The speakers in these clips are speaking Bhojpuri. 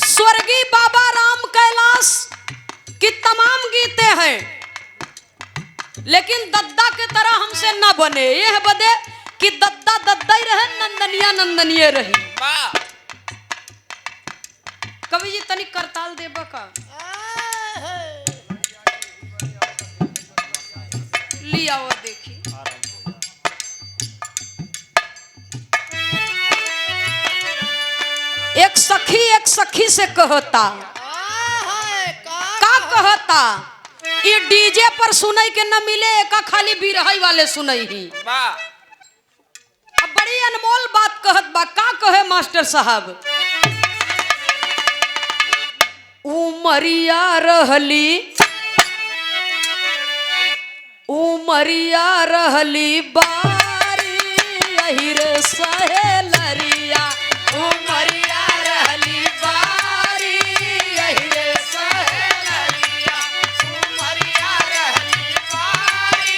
स्वर्गीय बाबा राम कैलाश की तमाम गीतें हैं, लेकिन दद्दा के तरह हमसे न बने। यह बदे कि दद्दा दद्दा ही रहे, नंदनिया नंदनिये रही। कवि जी तनिक करताल देबा का लिया और देखी। एक सखी से कहता, का कहता, ये डीजे पर सुनाई के न मिले, एका खाली बिरहई वाले सुनाई ही। अब बड़ी अनमोल बात कहत बा। का कहे मास्टर साहब, उमरिया रहली बारी यही रे सहेलरिया, उमरिया रहली बारी यही रे सहेलरिया, उमरिया रहली बारी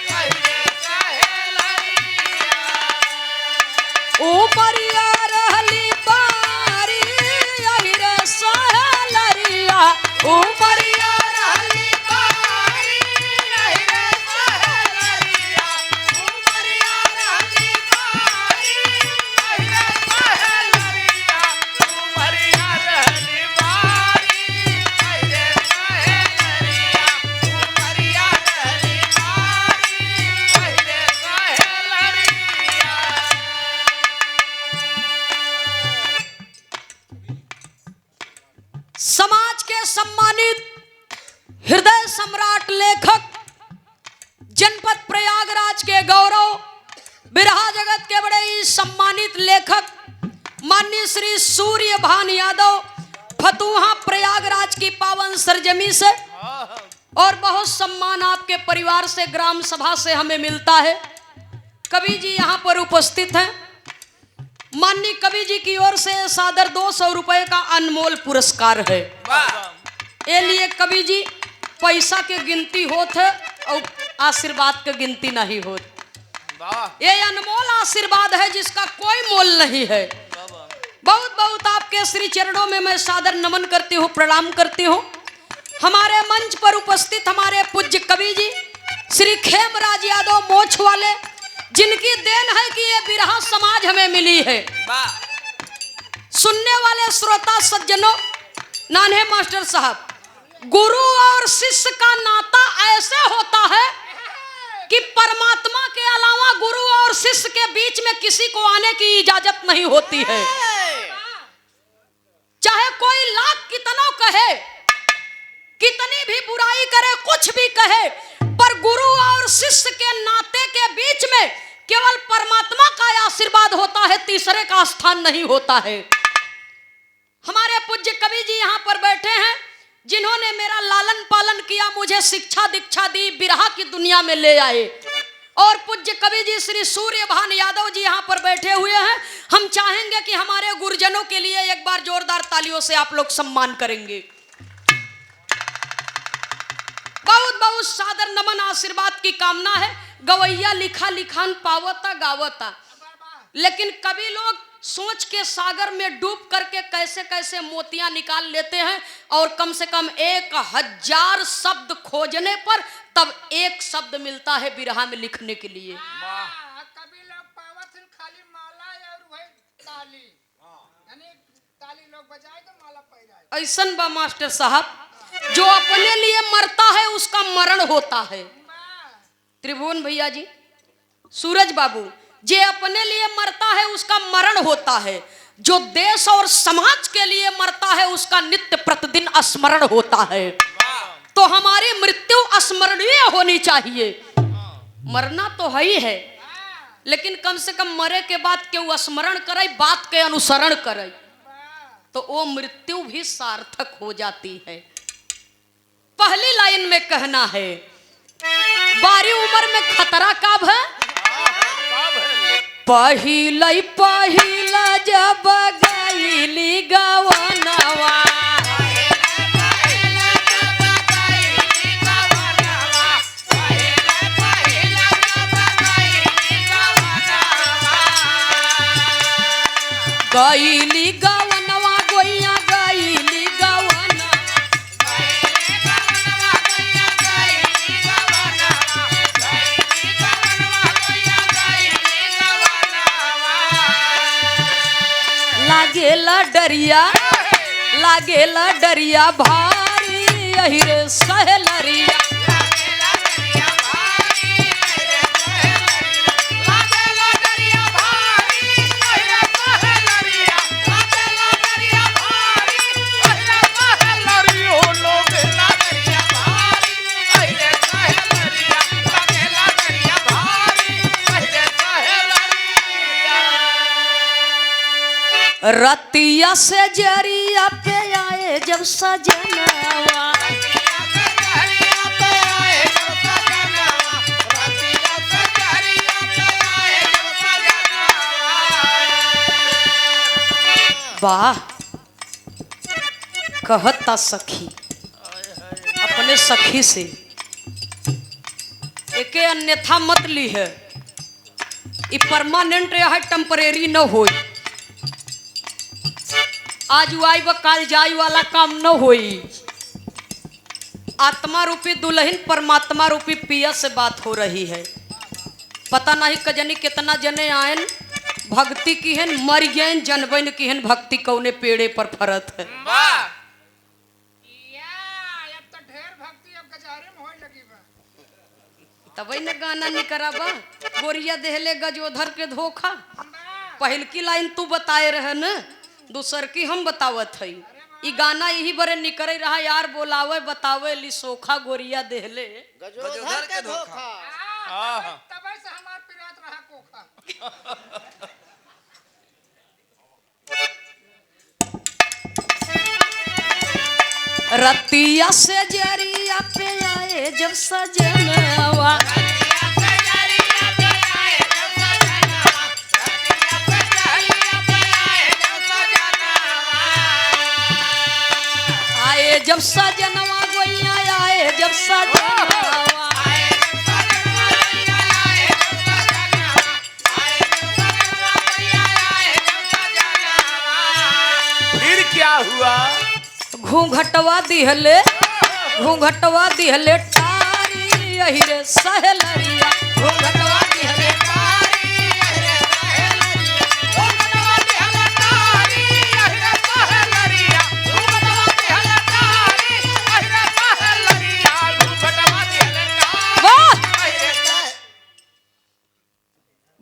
यही रे सहेलरिया, उमरिया रहली बारी यही रे सहेलरिया, उमरिया रहली बारी यही रे सहेलरिया, उमरिया रहली बारी यही रे सहेलरिया, उमरिया रहली बारी यही रे सहेलरिया, उमरिया रहली बारी यही रे सहेलरिया। समाज के सम्मानित हृदय सम्राट लेखक, जनपद प्रयागराज के गौरव, बिरहा जगत के बड़े ही सम्मानित लेखक माननीय श्री सूर्यभान यादव, फतुहा प्रयागराज की पावन सरजमी से, और बहुत सम्मान आपके परिवार से, ग्राम सभा से हमें मिलता है। कवि जी यहाँ पर उपस्थित हैं। माननीय कवि जी की ओर से सादर 200 रुपए का अनमोल पुरस्कार है। ये लिए कवि जी पैसा के गिनती होत है और आशीर्वाद के गिनती नहीं होत। ये अनमोल आशीर्वाद है जिसका कोई मोल नहीं है। बहुत बहुत आपके श्री चरणों में मैं सादर नमन करती हूँ, प्रणाम करती हूँ। हमारे मंच पर उपस्थित हमारे पूज्य कवि जी श्री खेमराज यादव मोछ वाले, जिनकी देन है कि ये बिरहा समाज हमें मिली है। सुनने वाले श्रोता सज्जनों, नान्हे मास्टर साहब, गुरु और शिष्य का नाता ऐसे होता है कि परमात्मा के अलावा गुरु और शिष्य के बीच में किसी को आने की इजाजत नहीं होती है। चाहे कोई लाख कितना कहे, कितनी भी बुराई करे, कुछ भी कहे, पर गुरु और शिष्य के नाते के बीच में केवल परमात्मा का आशीर्वाद होता है, तीसरे का स्थान नहीं होता है। हमारे पूज्य कवि जी यहाँ पर बैठे हैं, जिन्होंने मेरा लालन पालन किया, मुझे शिक्षा दीक्षा दी, बिरहा की दुनिया में ले आए। और पूज्य कवि जी श्री सूर्यभान यादव जी यहाँ पर बैठे हुए हैं। हम चाहेंगे कि हमारे गुरुजनों के लिए एक बार जोरदार तालियों से आप लोग सम्मान करेंगे। बहुत बहुत सादर नमन, आशीर्वाद की कामना है। गवैया लिखा लिखान पावता गावता, लेकिन कवि लोग सोच के सागर में डूब करके कैसे कैसे मोतियां निकाल लेते हैं, और कम से कम 1000 शब्द खोजने पर तब एक शब्द मिलता है बिरहा में लिखने के लिए। कवि लोग पावत खाली माला और वही ताली, यानी ताली लोग बजाए तो माला पैदा। ऐसन बा मास्टर साहब, जो अपने लिए मरता है उसका मरण होता है। त्रिभुवन भैया जी, सूरज बाबू, जे अपने लिए मरता है उसका मरण होता है, जो देश और समाज के लिए मरता है उसका नित्य प्रतिदिन स्मरण होता है। तो हमारी मृत्यु स्मरणीय होनी चाहिए। मरना तो है ही है, लेकिन कम से कम मरे के बाद केहू स्मरण करे, बात के अनुसरण करे, तो वो मृत्यु भी सार्थक हो जाती है। पहली लाइन में कहना है, बारी उम्र में खतरा कब है? पहिला पहिला जब गईली गवनवा, गईली गवनवा गोइया गईली गवना लागेला डरिया भारी यही रे सहलरिया रतिया से जरिया पे आए जब सजनवा वाह कहता सखी अपने सखी से एके अन्यथा मत ली है ये परमानेंट है टेम्परेरी न हो आज आई व काल जाई वाला काम न होई आत्मा रूपी दुल्हन परमात्मा रूपी पिया से बात हो रही है पता नहीं कजनी कितना जने आयन भक्ति की है मर गए जनबन की है भक्ति कौने पेड़े पर फरत है तब न गाना निकराबा गोरिया देहले गजोधर के धोखा पहल की लाइन तू बताए रहे न दूसर की हम बतावत है ई गाना यही बरे निकरे रहा यार बोलावे बतावे ली सोखा गोरिया देहले गजोधर के धोखा तब से हमार पिरात रहा कोखा रतिया से जरिया पे आए जब सजनवा आए जब सजनवा गोइया आए जब सजनवा फिर क्या हुआ घूंघटवा दिहले टारी यही रे सहलरिया घूंघटवा दिहले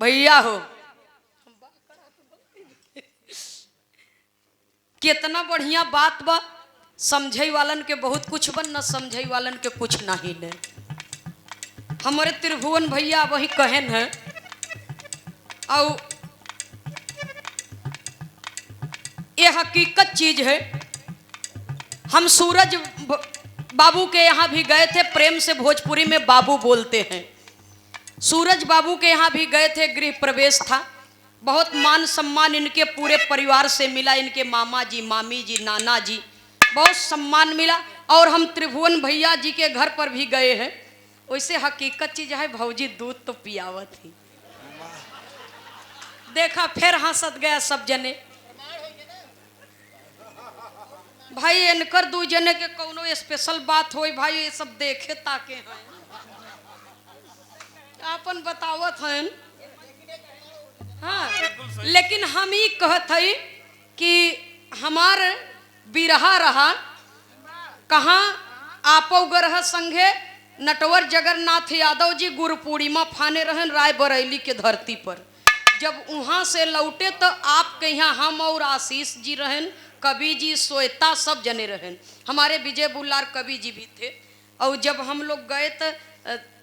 भैया हो कितना बढ़िया बात बा समझे वालन के बहुत कुछ बन न समझे वालन के कुछ नहीं ने हमारे त्रिभुवन भैया वही कहन है और ये हकीकत चीज है हम सूरज बाबू के यहाँ भी गए थे प्रेम से भोजपुरी में बाबू बोलते हैं सूरज बाबू के यहाँ भी गए थे गृह प्रवेश था बहुत मान सम्मान इनके पूरे परिवार से मिला इनके मामा जी मामी जी नाना जी बहुत सम्मान मिला और हम त्रिभुवन भैया जी के घर पर भी गए हैं वैसे हकीकत चीज है भौजी दूध तो पियावत ही देखा फिर हंसत गया सब जने भाई इनकर दू जने के कोनो स्पेशल बात होई भाई ये सब देखे ताके हैं अपन बतावत हैं हाँ लेकिन हम ही कहत है कि हमार बिरहा रहा कहाँ आपो गरह संघे नटवर जगन्नाथ यादव जी गुरु पूर्णिमा फाने रहन राय बरेली के धरती पर जब वहाँ से लौटे तो आपके यहाँ हम और आशीष जी रहन कवि जी श्वेता सब जने रहन हमारे विजय बुल्लार कवि जी भी थे और जब हम लोग गए तो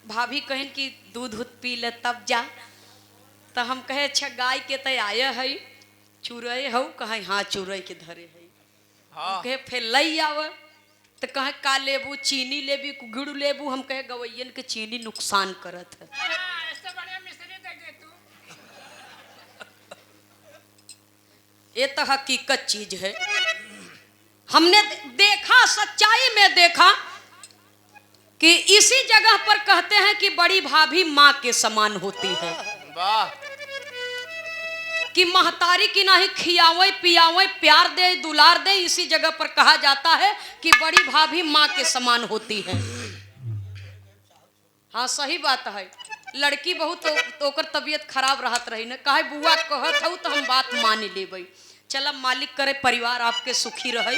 भाभी कहन कि दूध पी ले तब जा तो हम कहे अच्छा गाय के तो आए है चूरई हो कहे हाँ चूरई के धरे है हाँ। कहे फिर लई आव तो कहे का लेबू चीनी लेबी गुड़ लेबू हम कहे गवैयन के चीनी नुकसान करत है ये तो हकीकत चीज है हमने देखा सच्चाई में देखा कि इसी जगह पर कहते हैं कि बड़ी भाभी माँ के समान होती है वाह कि महतारी की ना ही खियावे पियावे प्यार दे दुलार दे, इसी जगह पर कहा जाता है कि बड़ी भाभी माँ के समान होती है। हाँ सही बात है। लड़की बहुत तो ओकर तबीयत खराब रहत रही न, काहे बुआ कहत हूँ तो हम बात मान लेबै। चला मालिक करे परिवार आपके सुखी रहे,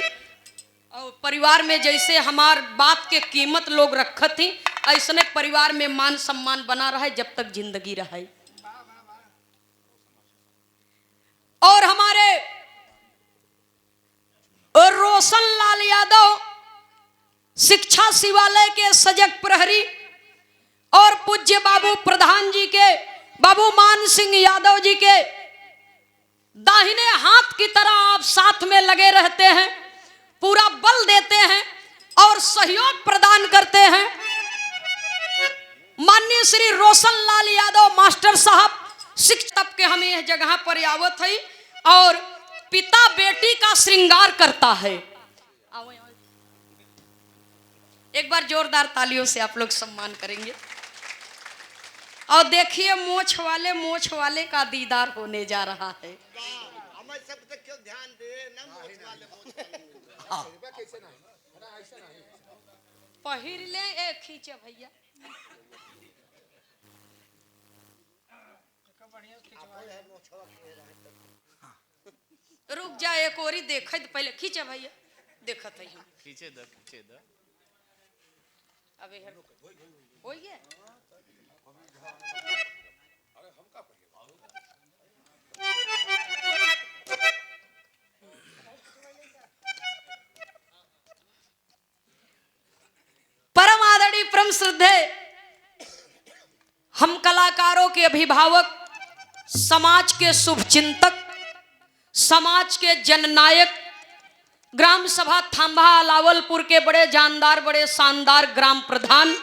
और परिवार में जैसे हमार बात के कीमत लोग रखत थी, ऐसने परिवार में मान सम्मान बना रहे जब तक जिंदगी रहे। और हमारे रोशन लाल यादव शिक्षा शिवालय के सजग प्रहरी और पूज्य बाबू प्रधान जी के बाबू मान सिंह यादव जी के दाहिने हाथ की तरह आप साथ में लगे रहते हैं, पूरा बल देते हैं और सहयोग प्रदान करते हैं। माननीय श्री रोशन लाल यादव मास्टर साहब शिक्षक के हमें यह जगह पर आवत है और पिता बेटी का श्रृंगार करता है। एक बार जोरदार तालियों से आप लोग सम्मान करेंगे। और देखिए मोछ वाले का दीदार होने जा रहा है। सब तक क्यों ध्यान दे ना मोछ वाले पहिर ले एक खींचे भैया। रुक जा एक और ही देख पहले खींचे भैया, देखत है खींचे द अबे हो गया। परम आदरणीय परम श्रद्धेय हम कलाकारों के अभिभावक, समाज के शुभ चिंतक, समाज के जननायक, ग्राम सभा थांबा लावलपुर के बड़े जानदार बड़े शानदार ग्राम प्रधान,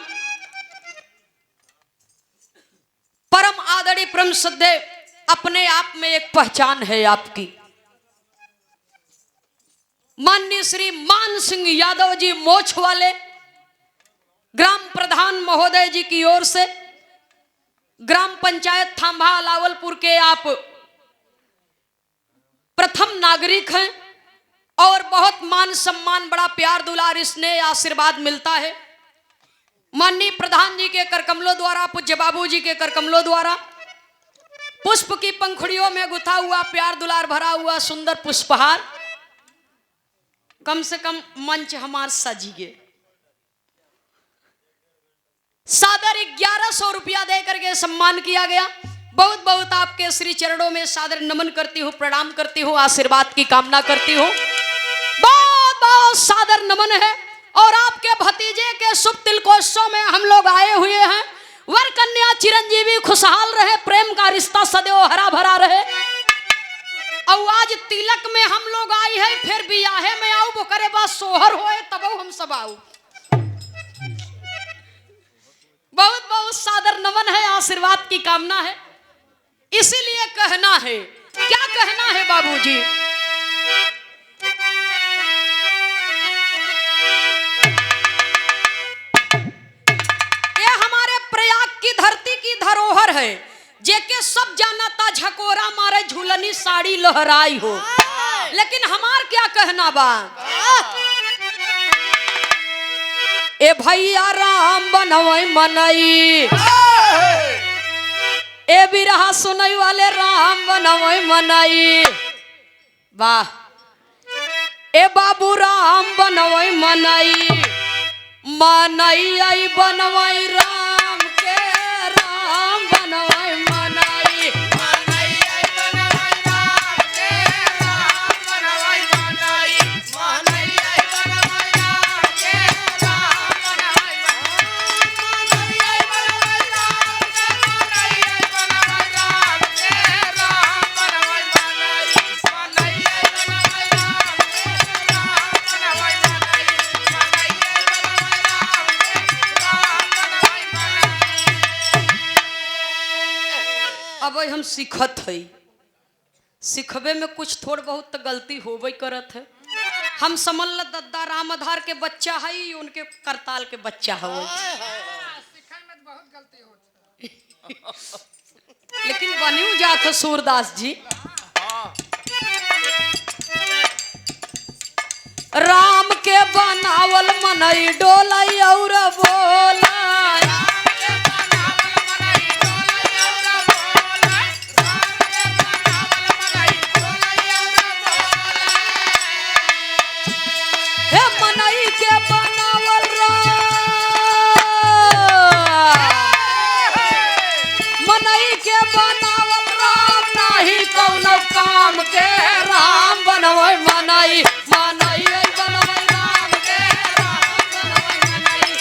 परम आदरणीय परम श्रद्धेय, अपने आप में एक पहचान है आपकी। माननीय श्री मान सिंह यादव जी मोछ वाले ग्राम प्रधान महोदय जी की ओर से ग्राम पंचायत थांबा लावलपुर के आप प्रथम नागरिक हैं और बहुत मान सम्मान बड़ा प्यार दुलार स्नेह आशीर्वाद मिलता है। माननीय प्रधान जी के करकमलों द्वारा, पूज्य बाबू जी के करकमलों द्वारा पुष्प की पंखुड़ियों में गुथा हुआ प्यार दुलार भरा हुआ सुंदर पुष्पहार, कम से कम मंच हमार सजिए। सादर 1100 रुपया दे करके सम्मान किया गया। बहुत बहुत आपके श्री चरणों में सादर नमन करती हूँ, प्रणाम करती हूँ, आशीर्वाद की कामना करती हूँ। बहुत बहुत सादर नमन है। और आपके भतीजे के शुभ तिलकोत्सव में हम लोग आए हुए हैं। वर कन्या चिरंजीवी खुशहाल रहे, प्रेम का रिश्ता सदैव हरा भरा रहे। और आज तिलक में हम लोग आई है, फिर बियाहे में आऊ वो करे बाद सोहर होए तब हम सब आऊ। बहुत बहुत सादर नमन है, आशीर्वाद की कामना है। इसीलिए कहना है, क्या कहना है बाबूजी? ये हमारे प्रयाग की धरती की धरोहर है, जेके सब जानता झकोरा मारे झूलनी साड़ी लहराई हो। लेकिन हमार क्या कहना बा? ए भैया राम बनवई मनई, ए बिरहा सुनई वाले राम बनवई मनई। वाह। ए बाबू राम बनवई मनई, मनई आई बनवई राम के, राम बनवई मनई, मनई आई बनवई राम के, राम बनवई मनई, मनई आई बनवई राम के, राम बनवई मनई, मनई आई बनवई राम के, मनई आई बनवई राम के, राम बनवई मनई, मनई आई बनवई राम के, राम बनवई मनई, मनई आई बनवई राम के, राम बनवई मनई। अब हम सीखत है, सिखबे में कुछ थोड़ बहुत तो गलती होबे करत है। हम समल दद्दा राम आधार के बच्चा है, उनके करताल के बच्चा है। सिखाई में बहुत गलती होती। लेकिन बनियो जात है सूरदास जी। राम के बनावल मनई डोलई और बोला हे मनई के बनावल मनई के बनावल राम नाही कौनो काम के राम बनवै मनई मनई बनवै राम के राम बनवै मनई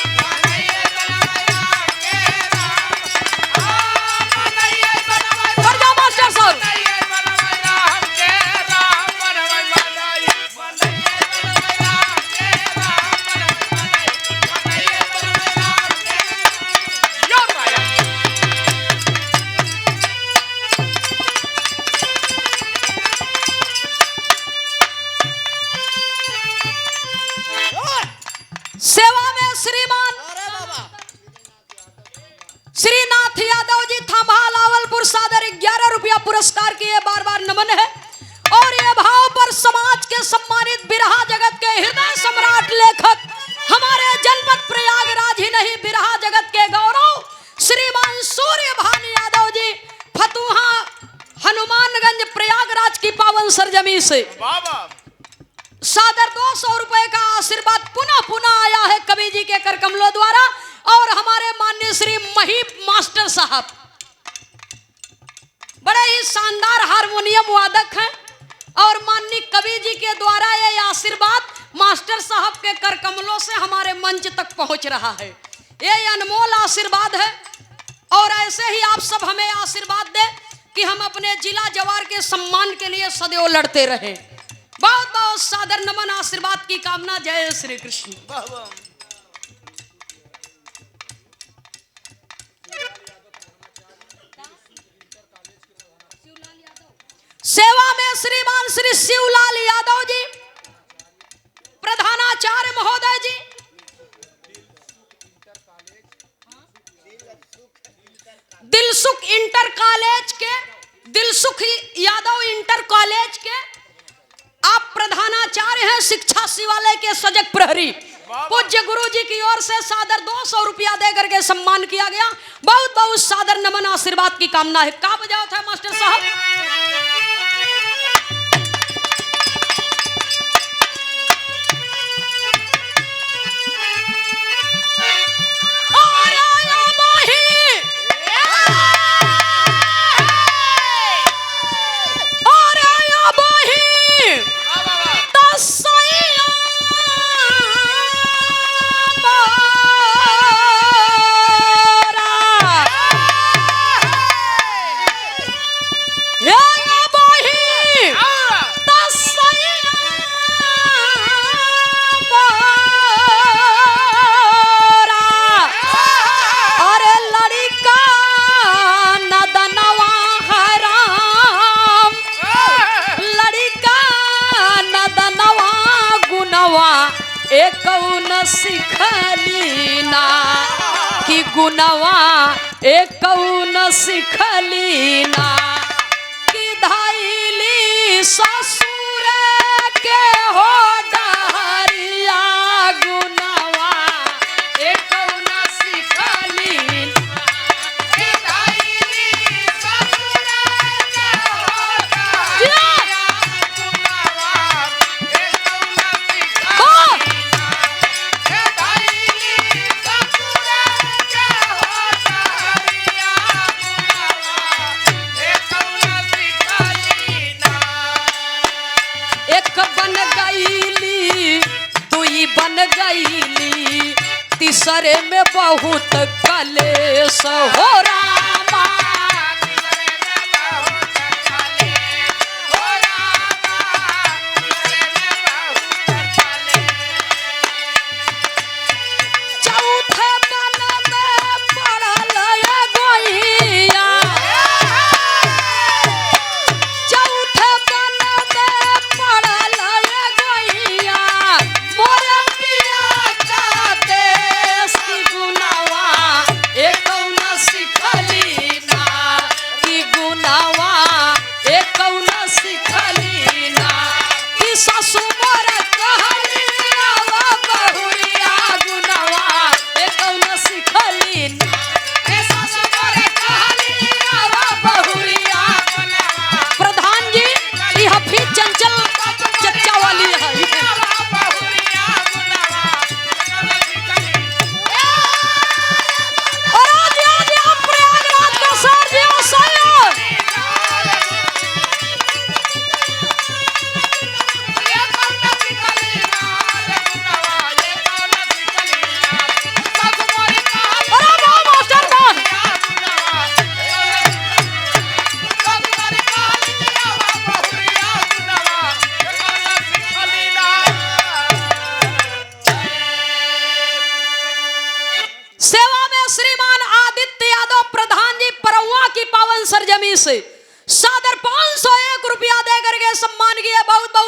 बढ़ जा मास्टर साहब सेवा में श्रीमान श्रीनाथ यादव जी थंभा लावलपुर सादर 11 रुपया पुरस्कार के ये बार बार नमन है। और ये भाव पर समाज के सम्मानित बिरहा जगत के हृदय सम्राट लेखक हमारे जनपद प्रयागराज ही नहीं बिरहा जगत के गौरव श्रीमान सूर्यभान यादव जी फतुहा हनुमानगंज प्रयागराज की पावन सरजमी से सादर 200 रुपए का आशीर्वाद पुनः पुनः आया है कवि जी के कर कमलों द्वारा। और हमारे माननीय श्री महीप मास्टर साहब बड़े ही शानदार हारमोनियम वादक हैं और माननीय कवि जी के द्वारा ये आशीर्वाद मास्टर साहब के कर कमलों से हमारे मंच तक पहुंच रहा है। ये अनमोल आशीर्वाद है और ऐसे ही आप सब हमें आशीर्वाद दें कि हम अपने जिला जवार के सम्मान के लिए सदैव लड़ते रहें। बहुत बहुत सादर नमन आशीर्वाद की कामना। जय श्री कृष्ण। सेवा में श्रीमान श्री शिवलाल यादव जी प्रधानाचार्य महोदय जी दिलसुख इंटर कॉलेज के दिलसुख यादव इंटर कॉलेज के आप प्रधानाचार्य हैं शिक्षा शिवालय के सजग प्रहरी पूज्य गुरु जी की ओर से सादर 200 रुपया देकर के सम्मान किया गया। बहुत बहुत सादर नमन आशीर्वाद की कामना है। का बजाओ था मास्टर साहब। सिखलीना कि गुनवा एक न सिखलीना कि धैली ससुर के हो डहरिया गुनवा एक न सिखलीना कि धैली ससुर के हो डहरिया गुनवा एक न सिखलीना बन गईली तीसरे में बहुत कलेश हो रामा चौथे बन में पड़ल गोइया चौथे बन में पड़ल गोइया मोरे पिया का देश की गुनवा एक न सिखली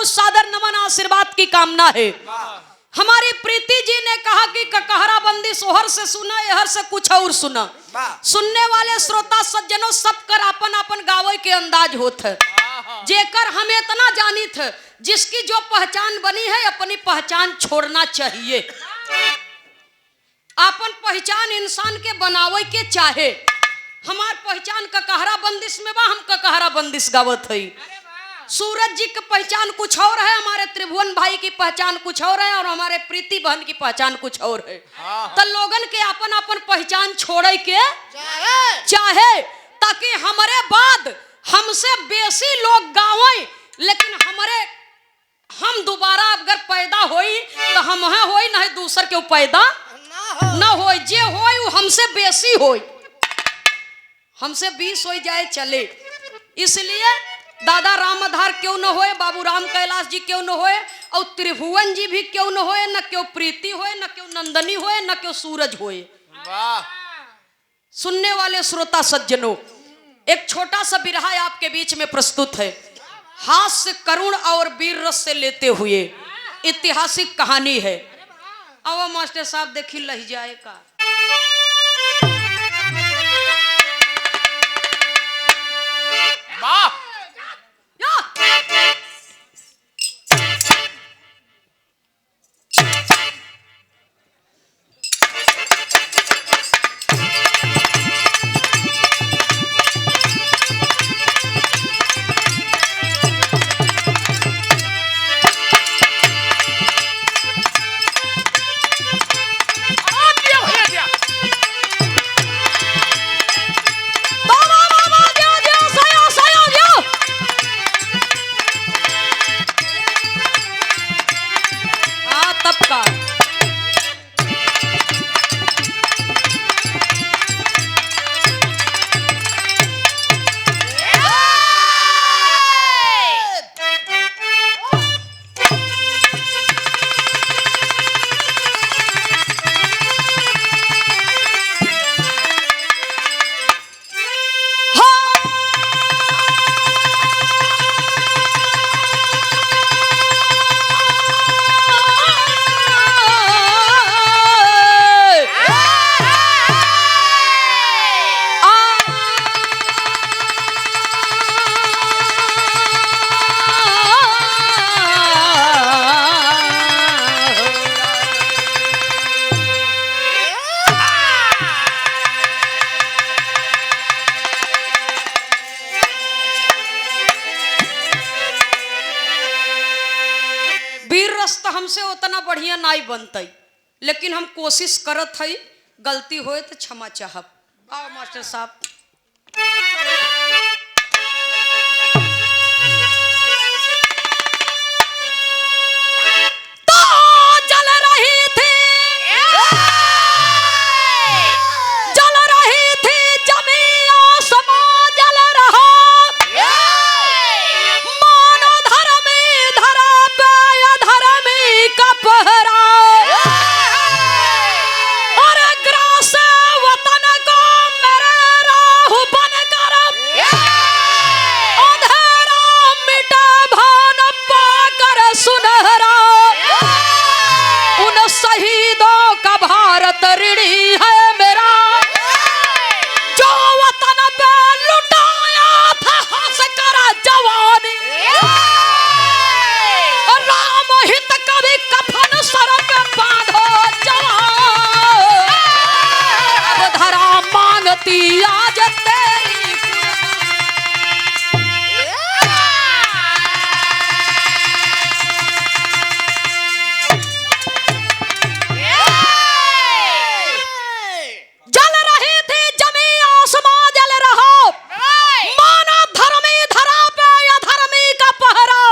बहुत सादर नमन आशीर्वाद की कामना है। हमारी प्रीति जी ने कहा कि ककहरा बंदी सोहर से सुना, एहर से कुछ और सुना। सुनने वाले श्रोता सज्जनों सबकर अपन अपन गावे के अंदाज होत है। जेकर हमें इतना जानी थे, जिसकी जो पहचान बनी है अपनी पहचान छोड़ना चाहिए। अपन पहचान इंसान के बनावे के चाहे। हमार पहचान ककहरा बंदिश में बा, हम ककहरा बंदिश गावत हई। सूरज जी की पहचान कुछ और है, हमारे त्रिभुवन भाई की पहचान कुछ और है, और हमारे प्रीति बहन की पहचान कुछ और है। तो लोगन के अपन अपन पहचान छोड़े के चाहे, ताकि हमारे बाद हमसे बेसी लोग गावे, लेकिन हम दोबारा अगर पैदा होई तो हम होई नहीं, दूसर के पैदा न होई। जे होई वो हमसे बेसी होई, हमसे 20 हो जाए चले। इसलिए दादा राम आधार क्यों न होए, बाबू राम कैलाश जी क्यों न होए, और त्रिभुवन जी भी क्यों न होए, न क्यों प्रीति होए, न क्यों नंदनी होए, न क्यों सूरज होए। सुनने वाले श्रोता सज्जनों, एक छोटा सा बिरहा आपके बीच में प्रस्तुत है। हास्य करुण और वीर रस से लेते हुए ऐतिहासिक कहानी है। आओ मास्टर साहब देखी लह जाए का। हमसे उतना बढ़िया नहीं बनते, लेकिन हम कोशिश करत हई। गलती होए तो क्षमा चाहब। आओ मास्टर साहब। तो जल रही थी जमीन आसमां जल रहा, मानो धर्मी धरा पे अधर्मी का पहरा, और ग्रास वतन को मेरे राह बनकर अंधेरा मिटा भान पाकर सुनहरा। उन शहीदों का भारत ऋणी है मेरा, जो वतन पे लुटाया था हंस कर जवानी। राम हित कभी कफन सर पे बांधो जवान, अब धरा मांगती आज तेरी। जल रही थी जमीन आसमां जल रहा, माना धर्मी धरा पे अधर्मी का पहरा,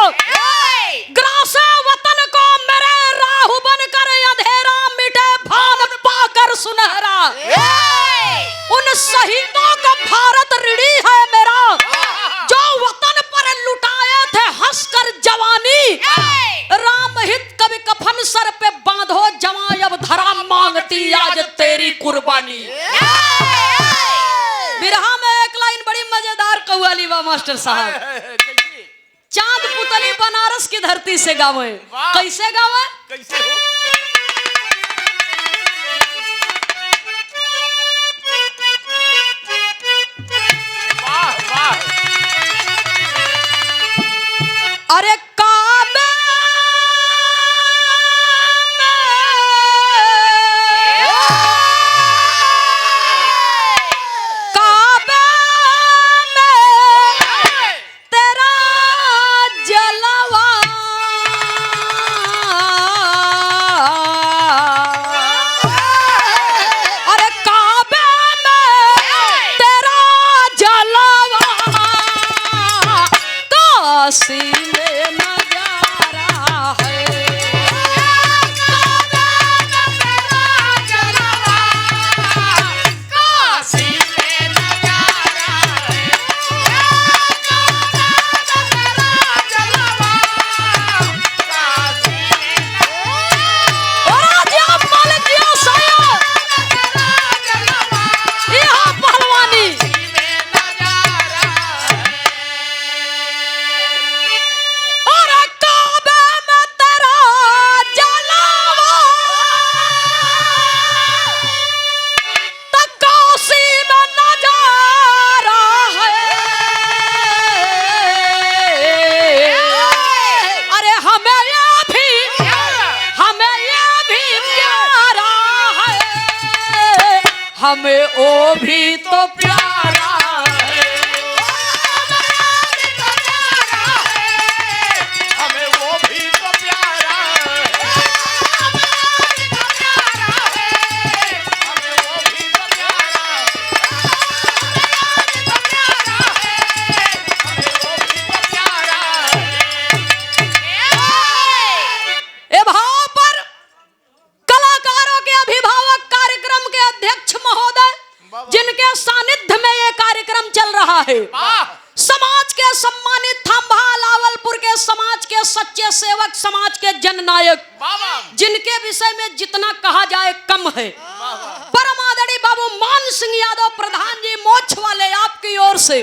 ग्रासे वतन को मेरे राहु बनकर अंधेरा मिटे भान पाकर सुनहरा। उन शहीदों का भारत ऋणी है मेरा, जो वतन पर लुटाए थे हंसकर जवानी। राम हित कभी कफन सर पे बांधो जवां, अब धरा मांगती आज तेरी कुर्बानी। बिरहा में एक लाइन बड़ी मजेदार कव्वाली बा मास्टर साहब। चांद पुतली बन बनारस की धरती से गावे। वाह। कैसे गावे? कैसे हो? वाह वाह अरे काबे काबे में तेरा जलवा अरे काबे में तेरा जलवा काशी में नजारा है और आज आप मालिकियों से यहाँ पहलवानी और काबे में तेरा जलवा तो काशी में नजारा है अरे हमें ये भी प्यारा है हमें वो भी तो प्यारा है हमें वो भी तो प्यारा है हमें वो भी तो प्यारा हमें वो भी तो प्यारा ए भाव पर कलाकारों के अभिभावक कार्यक्रम के अध्यक्ष महोदय जिनके सानिध्य में ये कार्यक्रम चल रहा है वाह समाज के सम्मानित थंभा लावलपुर के समाज के सच्चे सेवक समाज के जननायक बाबा जिनके विषय में जितना कहा जाए कम है परम आदरणीय बाबू मान सिंह यादव प्रधान जी मोक्ष वाले आपकी ओर से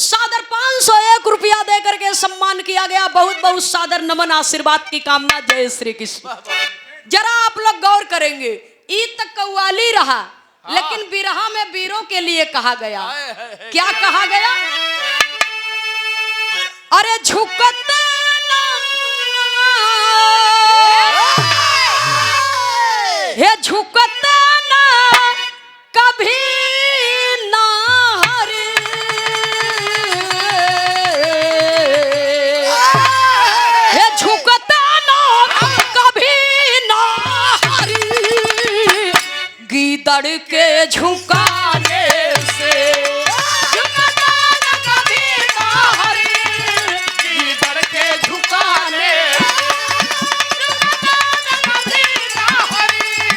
सादर 501 रुपया देकर के सम्मान किया गया बहुत बहुत सादर नमन आशीर्वाद की कामना जय श्री कृष्ण जरा आप लोग गौर करेंगे ईद तक कव्वाली रहा लेकिन बिरहा में वीरों के लिए कहा गया क्या कहा गया अरे झुकते ना हे झुकते ना कभी ना हरे हे झुकते ना कभी ना हरी गीदड़ के झुकाने से झुकते ना कभी ना हरी गीदड़ के झुकाने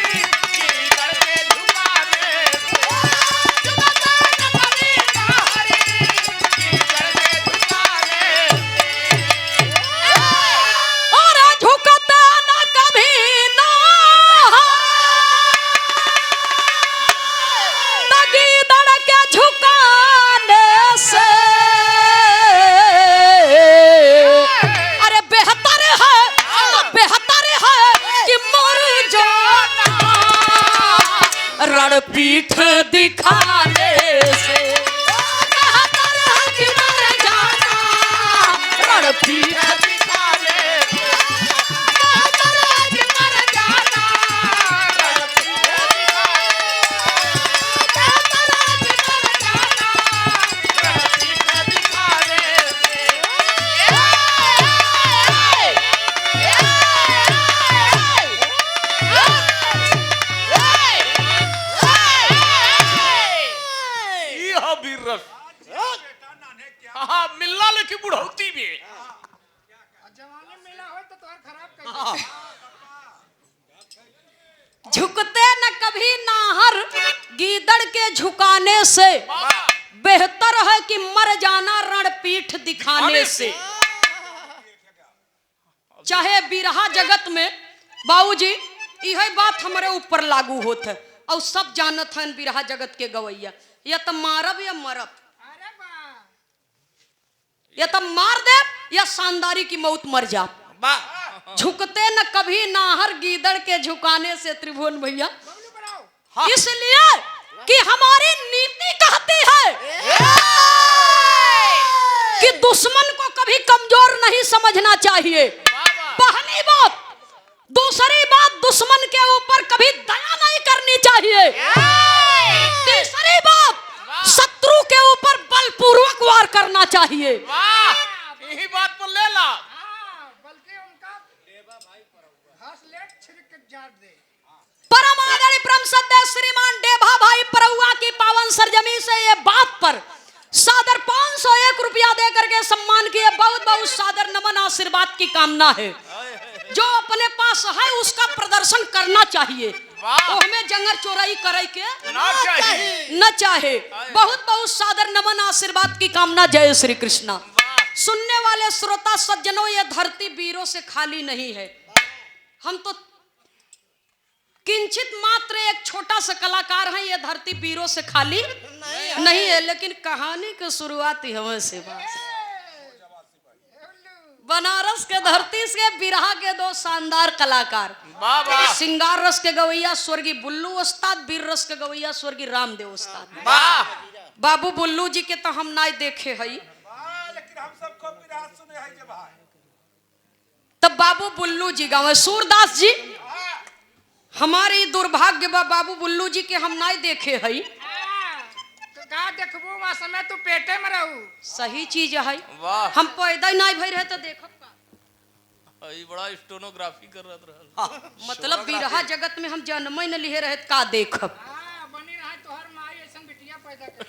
गीदड़ के झुकाने गीदड़ के झुकाने और झुकते ना कभी ना गीदड़ के झुकाने से अरे बेहतर है कि मर जाना रण पीठ दिखाने से बेहतर है कि मर जाना रण पीठ दिखाने बेहतर है कि मर जाना हाँ मिलना लेकिन बुढ़ौती में जवानी मिला हो तो तोहर खराब कर झुकते न कभी नाहर गीदड़ के झुकाने से बेहतर है कि मर जाना रण पीठ दिखाने से। चाहे बिरहा जगत में बाबूजी यह बात हमारे ऊपर लागू होत है और सब जानत हैं बिरहा जगत के गवैया या तो मारब या मरब अरे वाह या तो मार दे या शानदारी की मौत मर जा। वाह झुकते न कभी नाहर गीदड़ के झुकाने से त्रिभुवन भैया, बबलू बनाओ। हाँ। इसलिए कि हमारी नीति कहती है कि दुश्मन को कभी कमजोर नहीं समझना चाहिए, पहली बात। दूसरी बात, दुश्मन के ऊपर कभी दया नहीं करनी चाहिए। तीसरी बात, शत्रु के ऊपर बलपूर्वक वार करना चाहिए। वाह यही बात पर ले ला। हाँ, बल्कि उनका हंसलेट छिड़क के झाड़ दे। परम आदरणीय परम सद्य श्रीमान डेभा भाई परौआ की पावन सरजमी से ये बात पर सादर 501 रुपया दे करके सम्मान किए। बहुत बहुत सादर नमन, आशीर्वाद की कामना है। जो अपने पास है उसका प्रदर्शन करना चाहिए, वाह। वो हमें जंगर चोराई करे के ना चाहिए। न चाहे। बहुत बहुत सादर नमन, आशीर्वाद की कामना। जय श्री कृष्णा। वाह सुनने वाले श्रोता सज्जनों, ये धरती वीरों से खाली नहीं है। हम तो किंचित मात्र एक छोटा सा कलाकार हैं, ये धरती वीरों से खाली नहीं है। लेकिन कहानी की शुरुआत ही हमें से बनारस के धरती से बिरहा के दो शानदार कलाकार, वाह वाह सिंगार रस के गवैया स्वर्गीय बुल्लू उस्ताद, वीर रस के गवैया स्वर्गीय रामदेव उस्ताद। वाह बाबू बुल्लू जी के तो हम ना देखे हई, लेकिन हम सबको विराट सुने हैं जे भाई। तब बाबू बुल्लू जी गावे सूरदास जी। हमारी दुर्भाग्य बा, बाबू बुल्लू जी के हम ना देखे हई। तो का देखबू वहाँ समय तू पेटे में रहू। सही चीज है। वाह हम पैदा ही नहीं भई रहे तो देखब का। ई बड़ा स्टेनोग्राफी कर रहल। मतलब बिरहा जगत में हम जन्म ही न लिए रहे तो का देखब। हाँ, बनी रहा तोहर माई ऐसन बिटिया पैदा कर।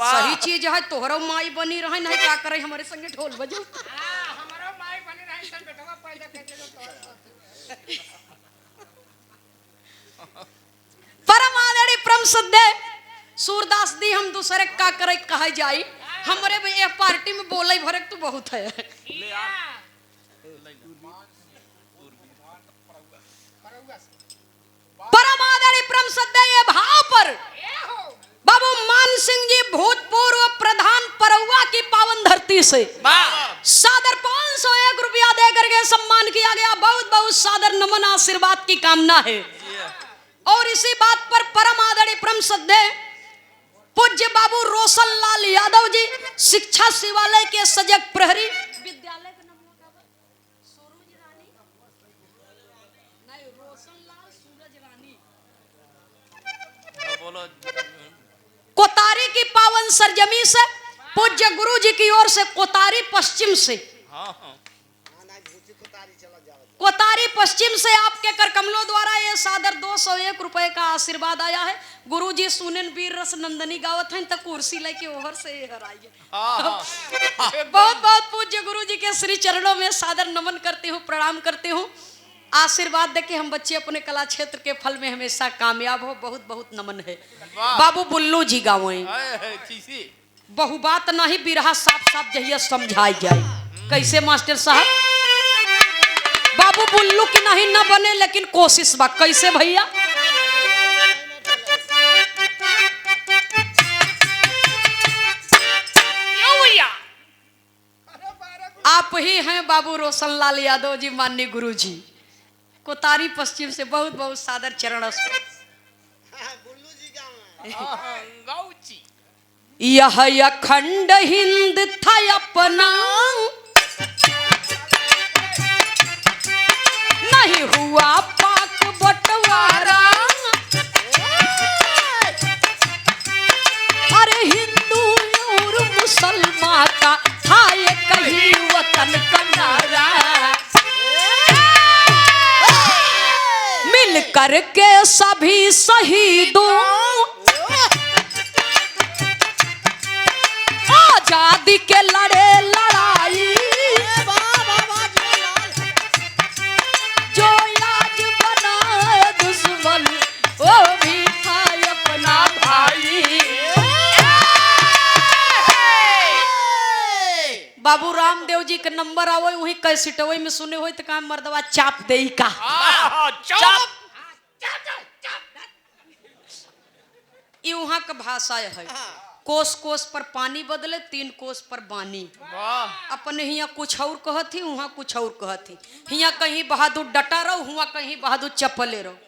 सही चीज है। तोहरो माई बनी रहे नहीं का करे हमारे संगे ढोल बजो। हाँ, हमारो माई बनी रहा ऐसन बेटवा पैदा कर दे तोहर। परम आदरणीय परम सद्य सूरदास दी हम दूसरे का करे कहे जाई। हमरे में एक पार्टी में बोले भरे तो बहुत है। परम आदरणीय परम सद्य ये भाव पर बाबू मान सिंह जी भूतपूर्व प्रधान परौआ की पावन धरती से वाह सादर 501 रुपया दे करके सम्मान किया गया। बहुत बहुत सादर नमन, आशीर्वाद की कामना है। और इसी बात पर परम आदरणीय परम सद्य पूज्य बाबू रोशन लाल यादव जी, शिक्षा शिवालय के सजग प्रहरी, विद्यालय का नाम क्या है? सूरज रानी नहीं, रोशन लाल सूरज रानी, बोलो कोतारी की पावन सरजमी से पूज्य गुरु जी की ओर से कोतारी पश्चिम से, हाँ हाँ कोतारी पश्चिम से आपके कर कमलों द्वारा ये सादर 201 रुपए का आशीर्वाद आया है। गुरु जी सुनन वीर रस नंदनी गावत हैं तो कुर्सी लेके ओहर से हर आइए। बहुत बहुत पूज्य गुरु जी के श्री चरणों में सादर नमन करती हूँ, प्रणाम करती हूँ। आशीर्वाद दे के हम बच्चे अपने कला क्षेत्र के फल में हमेशा कामयाब हो। बहुत बहुत नमन है। बाबू बुल्लू जी गावे बहु बात नहीं, बिरहा साफ साफ जहिया समझाई जाए। कैसे मास्टर साहब? बाबू बुल्लू की नहीं न बने लेकिन कोशिश बा। कैसे भैया? आप ही हैं बाबू रोशन लाल यादव जी, माननीय गुरु जी, कोतारी पश्चिम से बहुत बहुत सादर चरण। यह अखंड हिंद था अपना, नहीं हुआ पाक बंटवारा। अरे हिंदू और मुसलमान का था ये कहीं वतन का नारा। मिल करके सभी शहीदों आजादी के लड़े लड़ाई, जो आज बना है दुश्मन वो भी था अपना भाई। बाबू रामदेव जी के नंबर आवो वही कैसेटवे में सुने हो तो काम मर्दवा चाप दे का। ये वहां का भाषा है। कोस कोस पर पानी बदले 3 कोस पर बानी। वाह अपने हिया कुछ और कहती वहाँ कुछ और कहती। हिया कहीं बहादुर डटा रहो, हुआ कहीं बहादुर चपले रहो।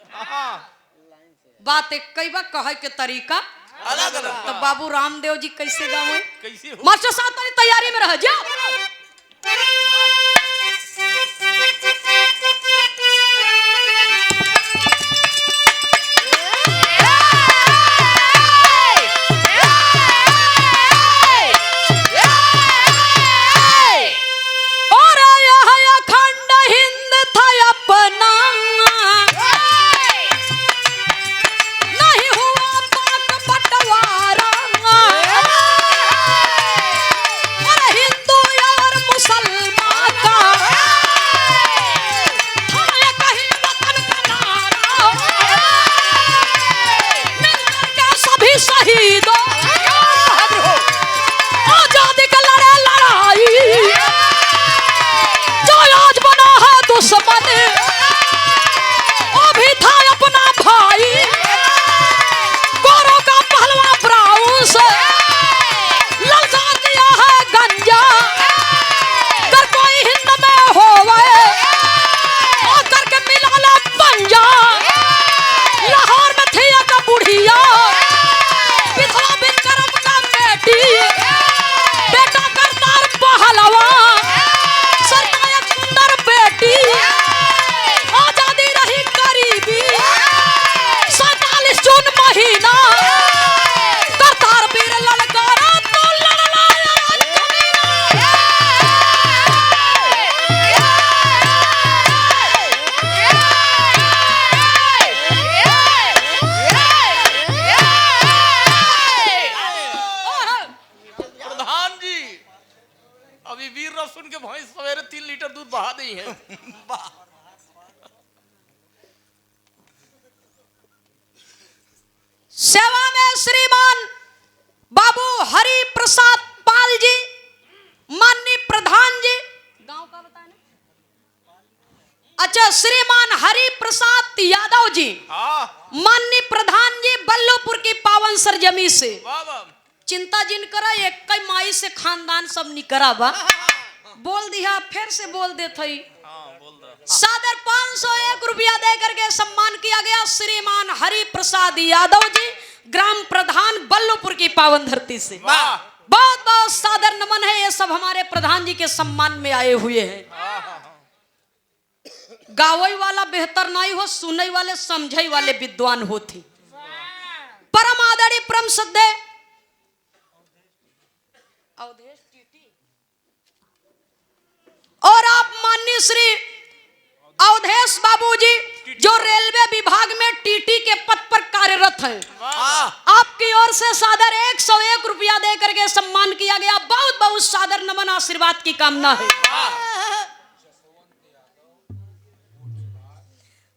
बात एक कई बार कहे के तरीका अलग अलग। तो बाबू रामदेव जी कैसे गावे? कैसे हो? मास्टर साहब तारी तैयारी में रह जा। और यह अखंड हिंद था अपना, नहीं हुआ पाक बंटवारा। और हिंदू और मुसलमान का था एक ही वतन का नारा। मिलकर के सभी शहीदों आजादी के लड़े लड़ाई। जो आज बना है दुश्मन वो भी था अपना भाई। गोरों का पहलवा ब्राउन से ललकार दिया है गंजा। अगर कोई हिंद में होवे आकर के मिला ला पंजा। लाहौर में थी एक बुढ़िया विधवा बिनकरम का बेटी। बेटा करतार पहलवा सरनायक सुंदर बेटी। आजादी रही करीबी 47 जून महीना। करतार वीर ललकारा तो लड़लाया प्रधान जी अभी वीर रव सुन के भैंस सवेरे 3 लीटर दूध बहा दी है। सेवा में श्रीमान बाबू हरि प्रसाद पाल जी, माननीय प्रधान जी, गांव का बताना। अच्छा, श्रीमान हरि प्रसाद यादव जी, हाँ माननीय प्रधान जी, बल्लभपुर की पावन सरजमी से। वाह वाह। चिंता जिन करा एक कई माई से खानदान सब निकरा बा। बोल दिया फिर से बोल दे थई। हाँ बोल रहा। सादर 501 रुपया दे करके सम्मान किया गया श्रीमान हरि प्रसाद यादव जी, ग्राम प्रधान बल्लभपुर की पावन धरती से। वाह। बहुत बहुत सादर नमन है। ये सब हमारे प्रधान जी के सम्मान में आए हुए हैं। गावई वाला बेहतर नहीं हो, सुनई वाले समझई वाले विद्वान होती। परम आदरणीय परम श्रद्धेय अवधेश टीटी और आप माननीय श्री अवधेश बाबूजी जो रेलवे विभाग में टीटी के पद पर कार्यरत हैं, आपकी ओर से सादर 101 रुपया दे करके सम्मान किया गया। बहुत बहुत सादर नमन आशीर्वाद की कामना है।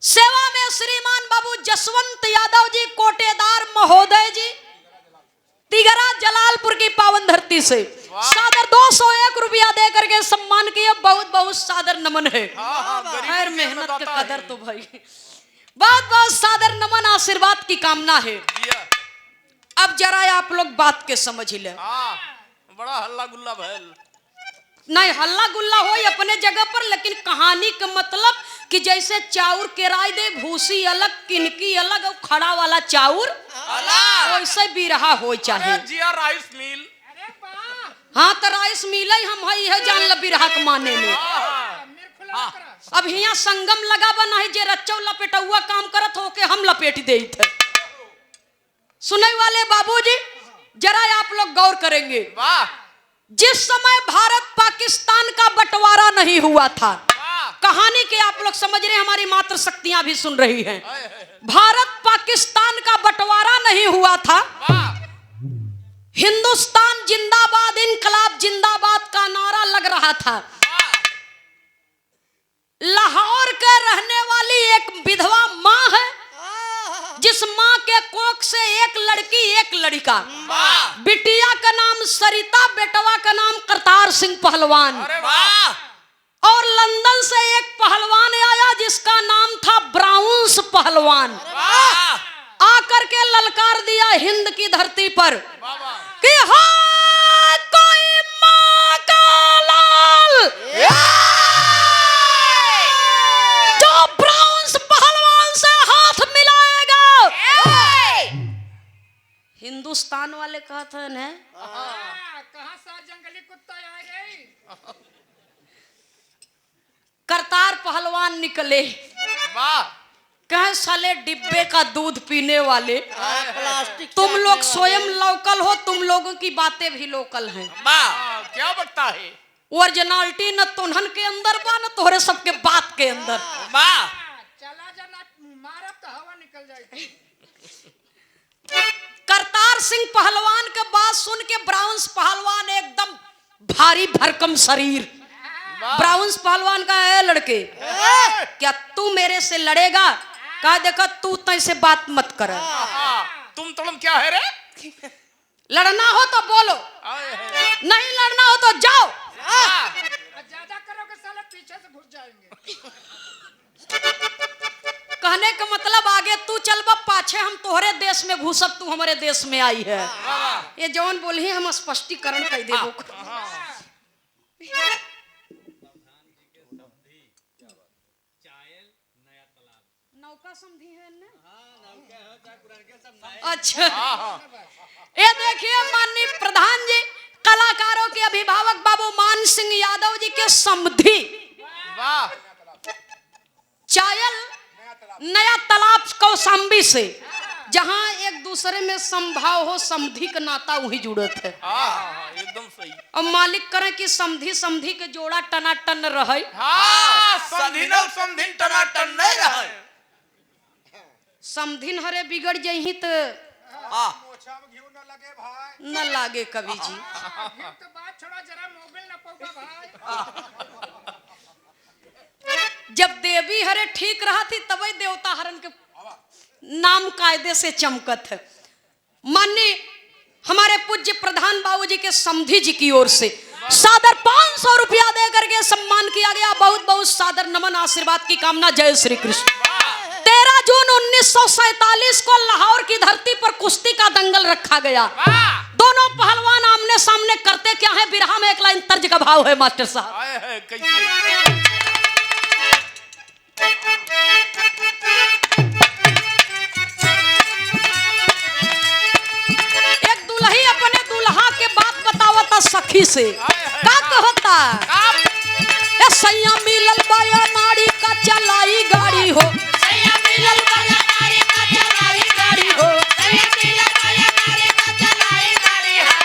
सेवा में श्रीमान बाबू जसवंत यादव जी, कोटेदार महोदय जी, तिगरा जलालपुर की पावन धरती से सादर 201 रुपया दे करके सम्मान किया। बहुत बहुत सादर नमन है। खैर मेहनत के कदर तो भाई। बहुत बहुत सादर नमन आशीर्वाद की कामना है। अब जरा आप लोग बात के समझ ले। बड़ा हल्ला गुल्ला भैल। नहीं हल्ला गुल्ला हो अपने जगह पर, लेकिन कहानी का मतलब कि जैसे चाउर केराई दे, भूसी अलग, किनकी अलग, और खड़ा वाला चाउर वैसे भी रहा हो चाहे। जिया राइस मिल। हाँ तो राइस मिल हम है जान ल बिरहा के माने में। अब हिया संगम लगा बना है जे रच्चौ लपेटुआ काम करत हो के हम लपेट दे थे। सुनने वाले बाबूजी जरा आप लोग गौर करेंगे। जिस समय भारत पाकिस्तान का बंटवारा नहीं हुआ था, कहानी के आप लोग समझ रहे हैं, हमारी मात्र शक्तियां भी सुन रही हैं। भारत पाकिस्तान का बंटवारा नहीं हुआ था। हिंदुस्तान जिंदाबाद, इनकलाब जिंदाबाद का नारा लग रहा था। लाहौर के रहने वाली एक विधवा माँ है, जिस माँ के कोख से एक लड़की एक लड़का, बिटिया का नाम सरिता, बेटवा का नाम करतार सिंह पहलवान। और लंदन से एक पहलवान आया जिसका नाम था ब्राउन्स पहलवान। आकर के ललकार दिया हिंद की धरती पर कि हाँ कोई माँ का लाल जो ब्राउन्स पहलवान से हाथ मिलाएगा। हिंदुस्तान वाले कहते हैं कहाँ सा जंगली कुत्ता आ गई। करतार पहलवान निकले, वाह कहे साले डिब्बे का दूध पीने वाले, प्लास्टिक तुम लोग स्वयं लोकल हो, तुम लोगों की बातें भी लोकल हैं। वाह क्या बकता है। ओरिजिनलिटी न तुन्हन के अंदर बा न तोहरे सबके बात के अंदर। वाह चला जाना मारब तो हवा निकल जाएगी। करतार सिंह पहलवान के बात सुन के ब्राउन्स पहलवान एकदम भारी भरकम शरीर। ब्राउन्स पहलवान का है लड़के क्या तू मेरे से लड़ेगा? कहा देखा तू तय से बात मत कर, तुम क्या है रे। लड़ना हो तो बोलो, नहीं लड़ना हो तो जाओ। ज्यादा करोगे साले पीछे से घुस जाएंगे। कहने का मतलब आगे तू चल बा, पाछे हम तोहरे देश में घुसब, तू हमारे देश में आई है। ये जौन बोली हम स्पष्टीकरण कर देबो। नौका समझी है ना? अच्छा ये देखिए माननीय प्रधान जी, कलाकारों के अभिभावक बाबू मान सिंह यादव जी के समधी वाह चायल नया तालाब कौशाम्बी से, जहां एक दूसरे में संभाव हो, समधी का नाता वही जुड़त है। एकदम सही। और मालिक करे कि समधी समधी के जोड़ा टनाटन रहे। समधिन टनाटन नहीं रहे। समधिन हरे बिगड़ जही तो न लागे कभी जी। तो बात छोड़ा, जरा मोबाइल न पौगा भाई। जब देवी हरे ठीक रहा थी तभी देवता हरन के नाम कायदे से चमकत है। माननीय हमारे पूज्य प्रधान बाबूजी के समधी जी की ओर से सादर 500 रुपया दे करके सम्मान किया गया। बहुत बहुत सादर नमन, आशीर्वाद की कामना। जय श्री कृष्ण। 13 जून 1947 को लाहौर की धरती पर कुश्ती का दंगल रखा गया। दोनों पहलवान आमने सामने करते क्या है, बिरहा में एक लाइन तर्ज का भाव है मास्टर साहब। कैसे एक दुल्ही अपने दुल्हा के बात बतावता सखी से, का कहता ए सैया मिलल बाया नाड़ी का चलाई गाड़ी हो, सैया मिलल बाया नाड़ी का चलाई गाड़ी हो, सैया मिलल बाया नाड़ी का चलाई गाड़ी हो,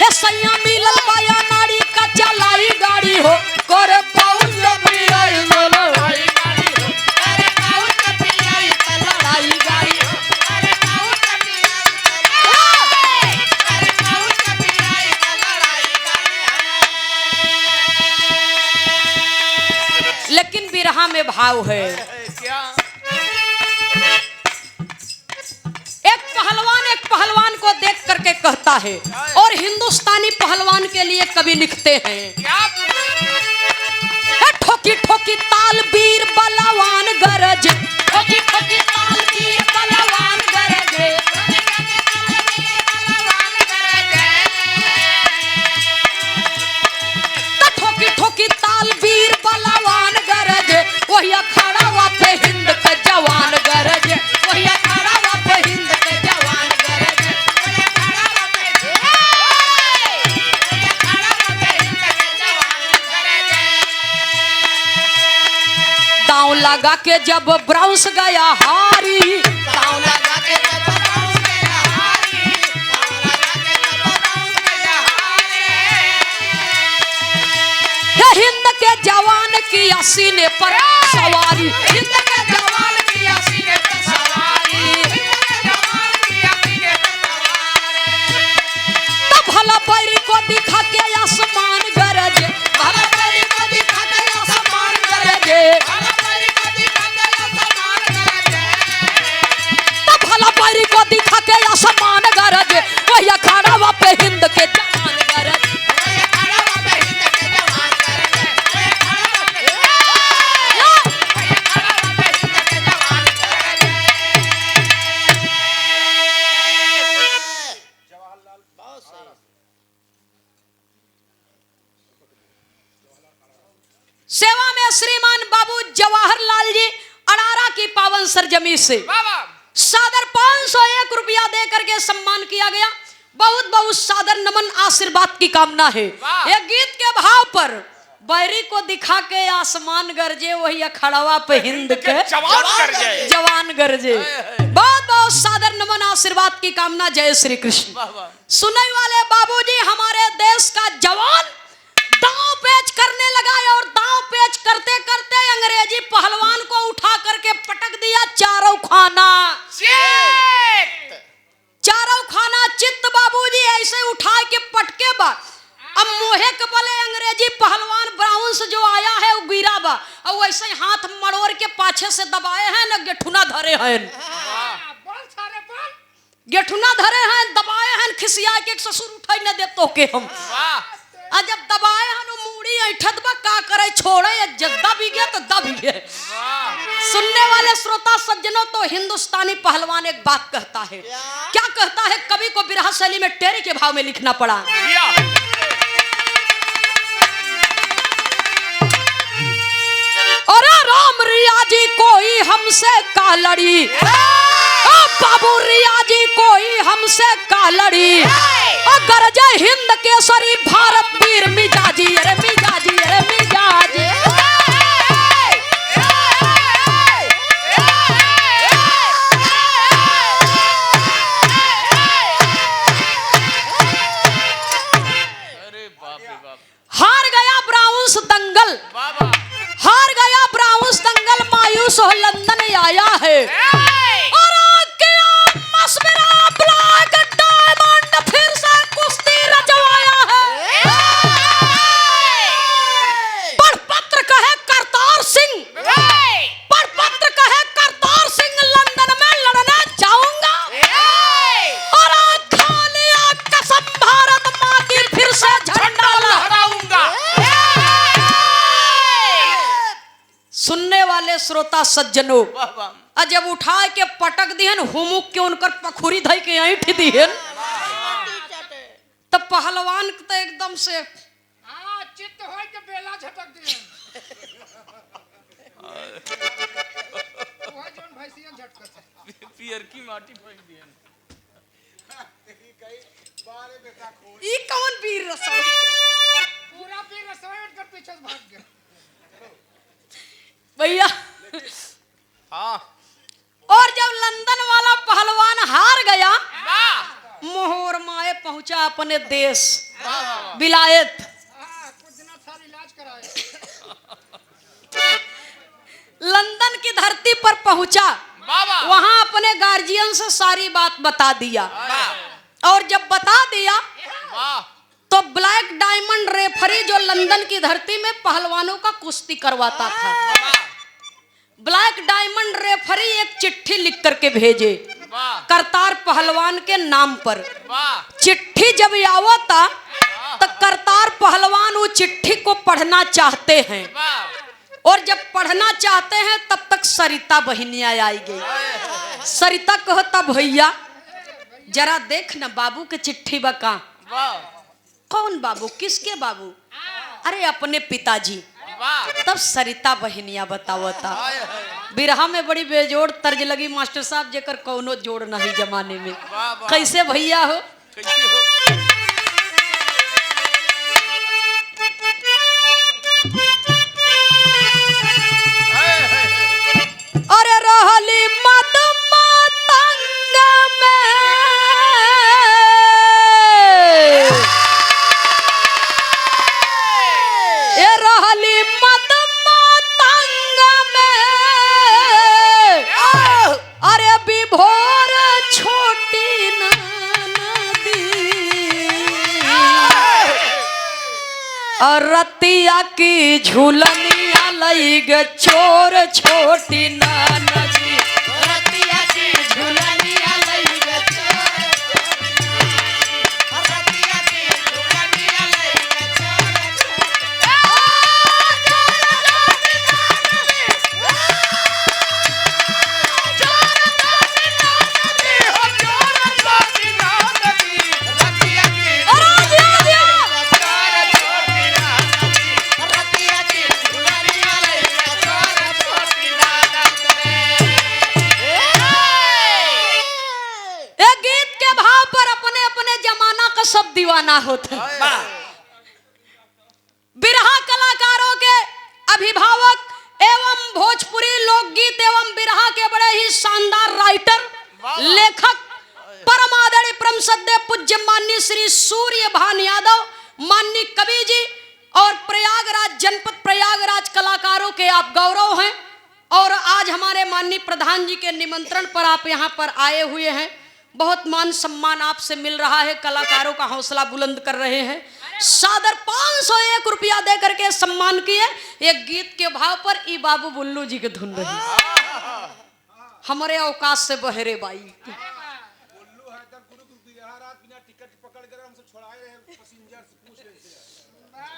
ए सैया मिलल बाया नाड़ी का चलाई गाड़ी हो, कर पाउन लपियाई लड़ाई गाड़ी हो, कर पाउन लपियाई लड़ाई गाड़ी हो, कर पाउन लपियाई लेकिन बिरहा में भाव है। क्या एक पहलवान को देख करके कहता है, और हिंदुस्तानी पहलवान के लिए कवि लिखते हैं, ठोकी ठोकी ताल वीर बलवान गरज, ठोकी ठोकी ताल वीर बलवान गरज, ठोकी ठोकी ताल वीर बलवान गरज, वही अखाड़ा वापे हिंद के जवान गरज, वही अखाड़ा वापे हिंद के जवान गरज, वही अखाड़ा वापे हिंद के जवान गरज। दांव लगा के जब ब्राउस गया हारी, दांव लगा के जब ब्राउस गया हारी, दांव लगा के जब ब्राउस गया हारी, हिंद के जवान की सीने पर सवारी, हिंद के जवान की सीने पर सवारी, हिंद के जवान की सीने पर सवारी। तब भला बैरी को दिखा के आसमान गरज, भला बैरी को दिखा के आसमान गरज, भला बैरी को दिखा के आसमान गरज, तब भला बैरी को दिखा के आसमान गरज, वही अखाड़ा वापे हिंद के जवान गरज, वही अखाड़ा वापे हिंद के जवान गरज, वही अखाड़ा वापे सेवा में श्रीमान बाबू जवाहरलाल जी अडारा की पावन सरजमी से बाबा सादर 501 रुपया दे करके सम्मान किया गया। बहुत बहुत सादर नमन आशीर्वाद की कामना है। वाह। एक गीत के भाव पर बैरी को दिखा के आसमान गरजे, वही अखड़वा पे हिंद के जवान कर जाए। जवान गरजे। बहुत बहुत सादर नमन आशीर्वाद की कामना। जय श्री कृष्ण। वाह वाह। सुनने वाले बाबूजी, हमारे देश का जवान दांव पेच करने लगा और दांव पेच करते करते अंग्रेजी पहलवान को उठा करके पटक दिया चारों खाना। चारों खाना चित्त बाबूजी ऐसे उठा के पटके बा। अब मोहे के बले अंग्रेजी पहलवान ब्राउन से जो आया है वो गिरा बा और वैसे हाथ मड़ोड़ के पाछे से दबाए हैं न गेठुना धरे हैं। बोल सारे बोल। गेठुना धरे हैं, दबाए हैं, खिसिया के ससुर उठाई न दे तो के हम। आ जब दबाए हैं मूड़ी ऐठत बा का करे, छोड़े जद्दा भी गया तो दब गए। सुनने वाले श्रोता सज्जनों, तो हिंदुस्तानी पहलवान एक बात कहता है। क्या कहता है? कवि को बिरहा शैली में टेरी के भाव में लिखना पड़ा। अरे राम रियाजी कोई हमसे का लड़ी, बाबू रियाजी कोई हमसे का लड़ी, अगर जय हिंद केसरी भारत वीर मिजाजी, अरे मिजाजी, अरे मिजाजी। अरे बाप रे बाप। हार गया ब्राउन्स दंगल, बाबा हार गया ब्राउन्स दंगल, मायूस हो लंदन आया है। और क्या मसबरा ब्लैक डायमंड फिर से कुश्ती रचवाया है। पढ़पत्र कहे करतार सिंह, पढ़पत्र कहे करतार सिंह, लंदन में लड़ने जाऊंगा। और खा लिया कसम भारत माँ की, फिर से झंडा लहराऊंगा। सुनने वाले श्रोता सज्जनों, वाह वाह। जब उठा के पटक दिहन, हुमुक के उनकर पखुरी धई के ऐठ दिहन, तब पहलवान तो एकदम से हाँ चित्त होय के बेला झटक दिए। वह जोन भैंसिया झटकत है। पियर की माटी फेंक दिए। ई कौन वीर रसोई। पूरा भी रसोई उठकर पीछे से भाग गया। भैया, हाँ और जब लंदन वाला पहलवान हार गया, मोहर माए पहुंचा अपने देश विलायत। कुछ दिनों सार इलाज कराए। लंदन की धरती पर पहुंचा, वहां अपने गार्जियन से सारी बात बता दिया। और जब बता दिया तो ब्लैक डायमंड रेफरी जो लंदन की धरती में पहलवानों का कुश्ती करवाता था, ब्लैक डायमंड रेफरी एक चिट्ठी लिख करके भेजे करतार पहलवान के नाम पर। चिट्ठी जब आवता तो करतार पहलवान वो चिट्ठी को पढ़ना चाहते हैं, और जब पढ़ना चाहते हैं तब तक सरिता बहनिया आई गई। सरिता कहता भैया जरा देख न बाबू के चिट्ठी बका। कौन बाबू? किसके बाबू? अरे अपने पिताजी। तब सरिता बहनिया बतावता। बिरहा में बड़ी बेजोड़ तर्ज लगी मास्टर साहब, जेकर कौनो जोड़ नहीं जमाने में। कैसे भैया हो? कैसे हो? अरे रहली मत मातंग में, ये रहली मत मातंग में, अरे विभोर छोटी नदी, और रतिया की झूलनिया लई गे चोर छोटी नदी, रतिया की झूलनिया लई गे चोर, रतिया की झूलनिया लई गे चोर। होता है। वाह बिरहा कलाकारों के अभिभावक एवं भोजपुरी लोकगीत एवं बिरहा के बड़े ही शानदार राइटर वाह। लेखक परम आदरणीय परम सद्य पूज्य माननीय श्री सूर्य भान यादव माननीय कवि जी और प्रयागराज जनपद प्रयागराज कलाकारों के आप गौरव हैं। और आज हमारे माननीय प्रधान जी के निमंत्रण पर आप यहाँ पर आए हुए हैं। बहुत मान सम्मान आपसे मिल रहा है, कलाकारों का हौसला बुलंद कर रहे हैं। सादर 501 रुपया दे करके सम्मान किए। एक गीत के भाव पर ई बाबू बुल्लू जी के धुन रही हमारे अवकाश से बहरे बाई।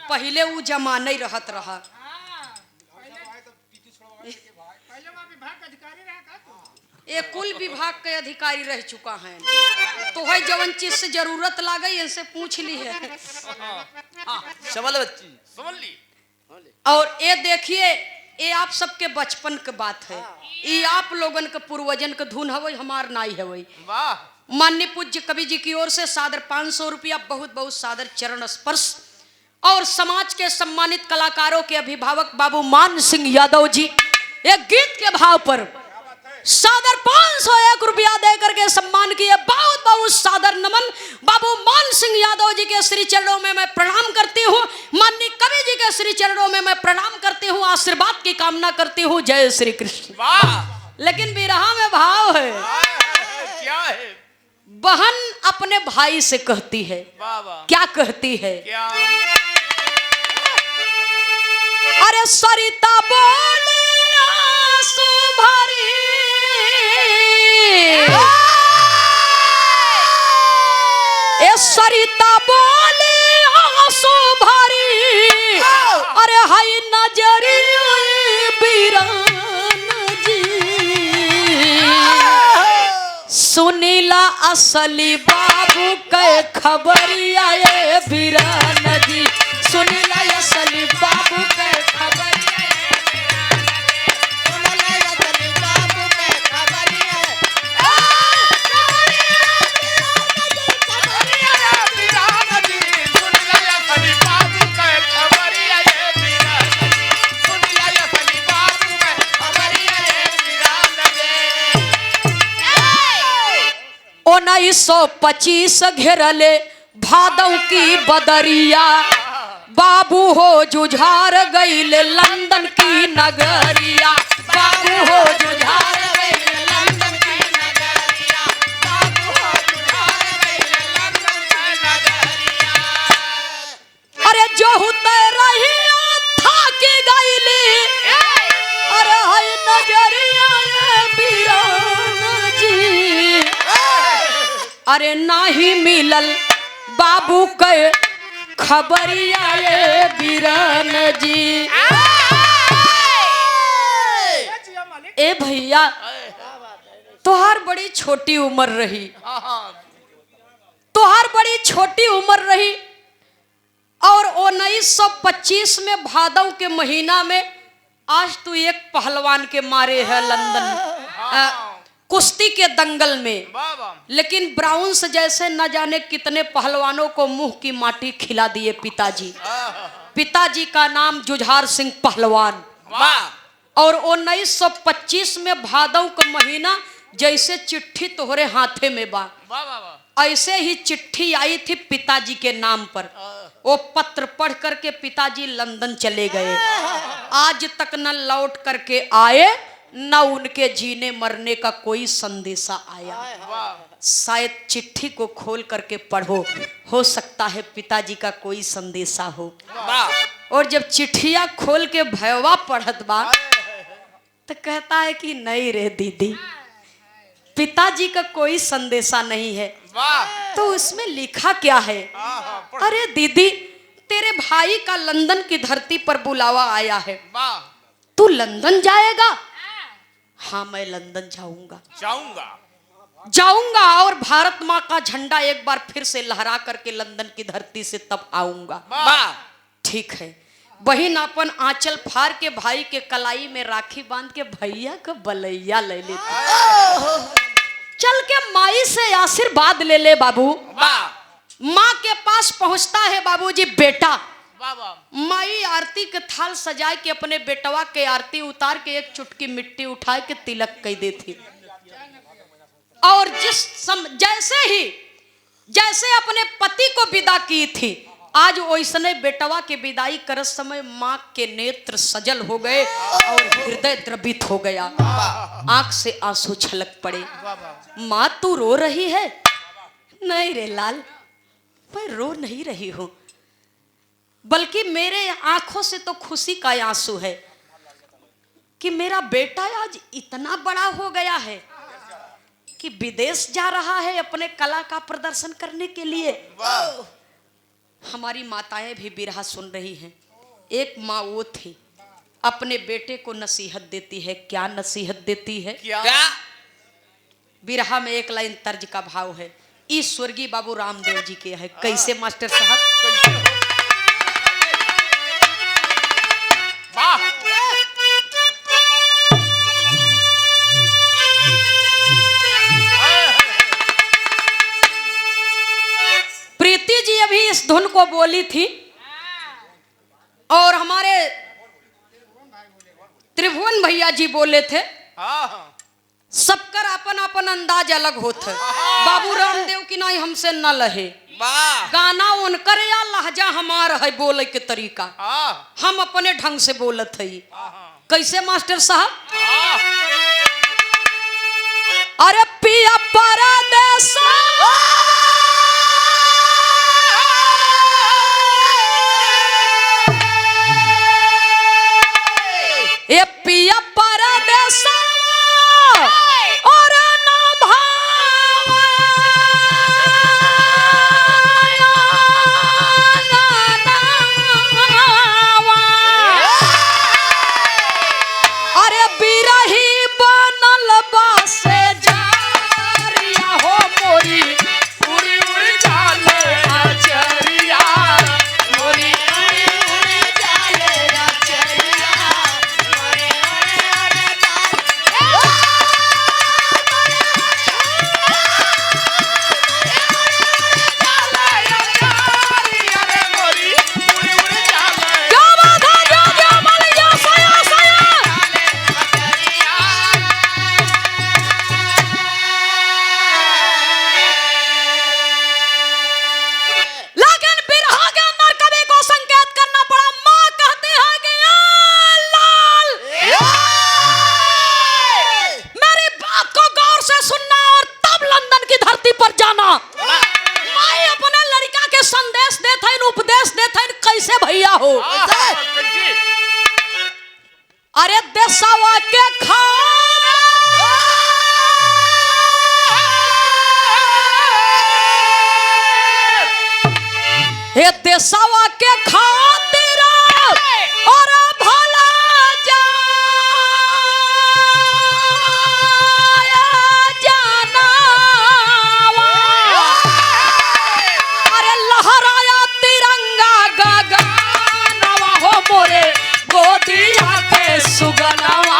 पहले वो जमाना ही रहत रहा। पहले वहाँ विभाग का अधिकारी रहा का तू? ये कुल विभाग के अधिकारी रह चुका है। तो है जवन चीज से जरूरत लागे इनसे पूछ ली है। समझ बच्ची समझ ली। और ये देखिए ये आप सबके बचपन के बात है। ये आप लोगन के पूर्वजन के धुन हवई, हमार नाई हवई। वाह माननीय पूज्य कवि जी की ओर से सादर 500 रुपया, बहुत बहुत सादर चरण स्पर्श। और समाज के सम्मानित कलाकारों के अभिभावक बाबू मान सिंह यादव जी एक गीत के भाव पर सादर 501 रुपया दे करके सम्मान किए। बहुत बहुत सादर नमन बाबू मान सिंह यादव जी के श्री चरणों में मैं प्रणाम करती हूँ। माननीय कवि जी के श्री चरणों में मैं प्रणाम करती हूँ, आशीर्वाद की कामना करती हूँ। जय श्री कृष्ण। वाह लेकिन बिरहा में भाव है, क्या है? बहन अपने भाई से कहती है। वाह वाह क्या कहती है? क्या? अरे सरिता बोले आंसू भरी, ए सरिता बोले आंसू भरी, अरे हाय नजरिया बीरान जी, सुनीला असली बाबू के खबरिया ये बीरान जी, सुनीला असली बाबू के खबरिया। ओ 1925 घेरले भादव की बदरिया, बाबू हो जुझार गईले लंदन की नगरिया, बाबू हो जुझार गईले लंदन की नगरिया, बाबू हो जुझार गईले लंदन की नगरिया। अरे जो होते रही था की गईली, अरे हाय नजरिया बीरान जी, अरे नाही मिलल बाबू के खबरिया ये बीरान जी। ए भैया तोहार बड़ी छोटी उम्र रही, तोहार बड़ी छोटी उम्र रही। और 1925 में भादव के महीना में आज तू एक पहलवान के मारे है लंदन कुश्ती के दंगल में। लेकिन ब्राउन्स जैसे न जाने कितने पहलवानों को मुंह की माटी खिला दिए पिताजी। पिताजी का नाम जुझार सिंह पहलवान। और 1925 में भादव का महीना जैसे चिट्ठी तोहरे हाथे में बा, ऐसे ही चिट्ठी आई थी पिताजी के नाम पर। वो पत्र पढ़ करके पिताजी लंदन चले गए, आज तक न लौट करके आए, न उनके जीने मरने का कोई संदेशा आया। शायद चिट्ठी को खोल करके पढ़ो, हो सकता है पिताजी का कोई संदेशा हो। और जब चिट्ठिया खोल के भयवा पढ़त बा तो कहता है कि नहीं रे दीदी, पिताजी का कोई संदेशा नहीं है। तो उसमें लिखा क्या है? अरे दीदी, तेरे भाई का लंदन की धरती पर बुलावा आया है, तू लंदन जाएगा? हाँ मैं लंदन जाऊंगा और भारत माँ का झंडा एक बार फिर से लहरा करके लंदन की धरती से तब आऊंगा। ठीक है। बहन अपन आंचल फाड़ के भाई के कलाई में राखी बांध के भैया का बलैया ले लेती, चल के माई से आशीर्वाद ले ले बाबू। माँ के पास पहुंचता है बाबूजी बेटा। बाबा माई आरती के थाल सजाए के अपने बेटवा के आरती उतार के एक चुटकी मिट्टी उठा के तिलक कह देती। और जैसे अपने पति को विदा की थी, आज वैसने बेटवा के विदाई करत समय माँ के नेत्र सजल हो गए और हृदय द्रवित हो गया। आंख से आंसू छलक पड़े। माँ तू रो रही है? नहीं रे लाल, मैं रो नहीं रही हूँ, बल्कि मेरे आंखों से तो खुशी का आंसू है कि मेरा बेटा आज इतना बड़ा हो गया है कि विदेश जा रहा है अपने कला का प्रदर्शन करने के लिए। हमारी माताएं भी बिरहा सुन रही हैं। एक माँ वो थी, अपने बेटे को नसीहत देती है। क्या नसीहत देती है? क्या? बिरहा में एक लाइन तर्ज का भाव है, इस स्वर्गीय बाबू रामदेव जी के है। कैसे मास्टर साहब? प्रीति जी अभी इस धुन को बोली थी और हमारे त्रिभुवन भैया जी बोले थे। सबकर अपन अपन अंदाज अलग होता है। बाबू रामदेव की नहीं हमसे न लहे, गाना उनकर या लहजा हमार है बोले के तरीका, हम अपने ढंग से बोलत है। कैसे मास्टर साहब? अरे पिया परदेस ये पिया परदेस और ना अरे बिरही बनल बासे जारिया हो मोरी उड़ी उड़ी जाले आचरिया, मोरी उड़ी उड़ी जाले आचरिया, मोरी उड़ी उड़ी क्या बात है? क्या माल या सया सया। लेकिन बिरहा के अंदर कवि को संकेत करना पड़ा। माँ कहती है कि या लाल, मेरी बात को गौर से सुनना और तब लंदन की धरती पर जाना। माँ अपने लड़का के संदेश देते हैं, उपदेश देते हैं। कैसे भैया हो? अरे देशवा के हे देशवा के खातिर और भला जाना। अरे लहराया तिरंगा गगनवा हो मोरे गोदिया के सुगनवा,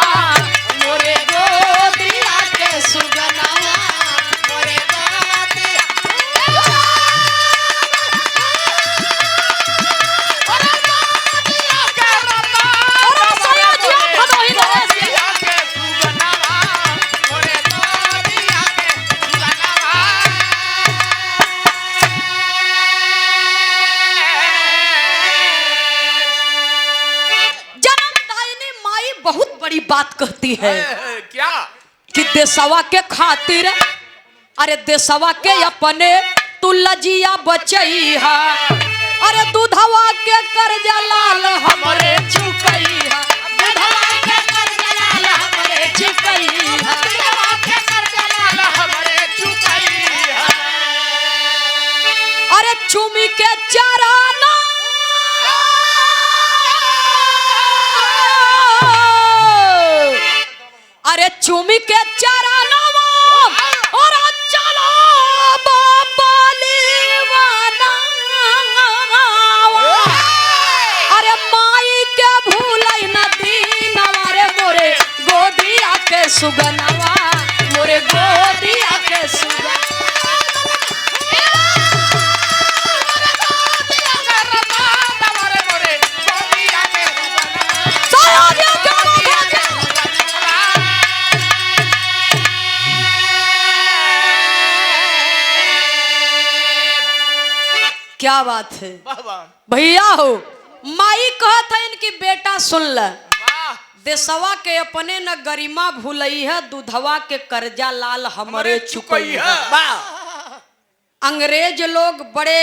मोरे गोदिया के सुगनवा, मोरे गोदिया बहुत बड़ी बात कहती है। क्या? कि देशवा के खातिर, अरे देशवा के अपने तू लजिया बचैहा, अरे दूधवा के कर्जा लाल हमरे चुकैहा, दूधवा के कर्जा लाल हमरे चुकैहा, दूधवा के कर्जा लाल हमरे चुकैहा। अरे चुमी के चराना अरे चुमी के चरणवा और चलो बालीवाना। अरे माई के भूलै न दीनवा, रे मोरे गोदिया के सुगनवा, मोरे गोदिया के सुगनवा। क्या बात है वाह वाह भैया हो। माई कहत है इनकी बेटा सुन ल, वाह देशवा के अपने न गरिमा भूलई है, दूधवा के कर्जा लाल हमरे चुकई है। अंग्रेज लोग बड़े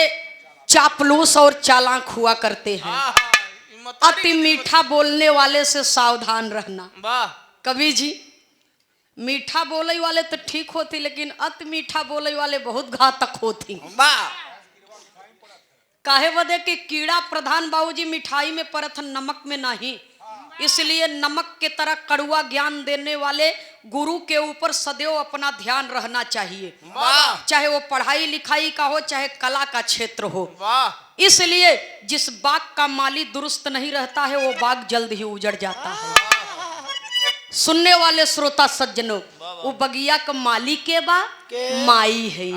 चापलूस और चालाक हुआ करते हैं। अति मीठा बोलने वाले से सावधान रहना। वाह कवि जी मीठा बोले वाले तो ठीक होती, लेकिन अति मीठा बोले वाले बहुत घातक होती। काहे बदे कि कीड़ा प्रधान बाबूजी मिठाई में परत नमक में नहीं, इसलिए नमक के तरह कड़ुआ ज्ञान देने वाले गुरु के ऊपर सदैव अपना ध्यान रहना चाहिए, चाहे वो पढ़ाई लिखाई का हो चाहे कला का क्षेत्र हो। वाह इसलिए जिस बाग का माली दुरुस्त नहीं रहता है वो बाग जल्द ही उजड़ जाता है। सुनने वाले श्रोता सज्जनों, वो बगिया का माली के बा माई है,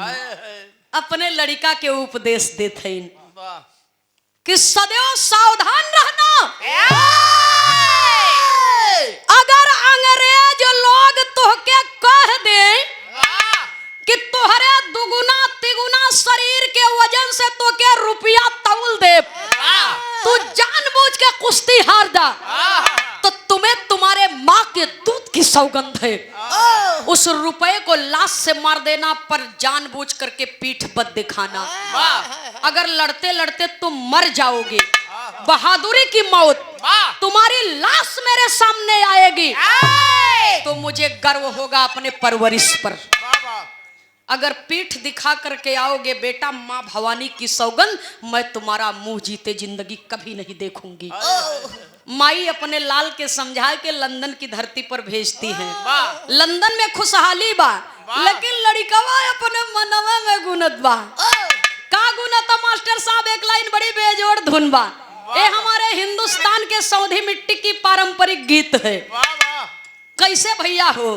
अपने लड़का के उपदेश देते वाह कि सदैव सावधान रहना। अगर अंग्रेज लोग तोहके कह दे कि तोहरे दुगुना तिगुना शरीर के वजन से तोके रुपया तौल दे, तू जानबूझ के कुश्ती हार जा, तो तुम्हें तुम्हारे माँ के दूध की सौगंध है। उस रुपए को लाश से मार देना, पर जानबूझ करके पीठ बद दिखाना। अगर लड़ते लड़ते तुम मर जाओगे, बहादुरी की मौत, तुम्हारी लाश मेरे सामने आएगी, तो मुझे गर्व होगा अपने परवरिश पर। अगर पीठ दिखा करके आओगे बेटा, माँ भवानी की सौगंध, मैं तुम्हारा मुंह जीते जिंदगी कभी नहीं देखूंगी। माई अपने लाल के समझा के लंदन की धरती पर भेजती है। लंदन में खुशहाली बा, लेकिन लड़कवा अपने मनवा में गुनत बा। का गुनत मास्टर साहब? एक लाइन बड़ी बेजोड़ धुन बा। ये हमारे हिंदुस्तान के सऊदी मिट्टी की पारंपरिक गीत है। कैसे भैया हो?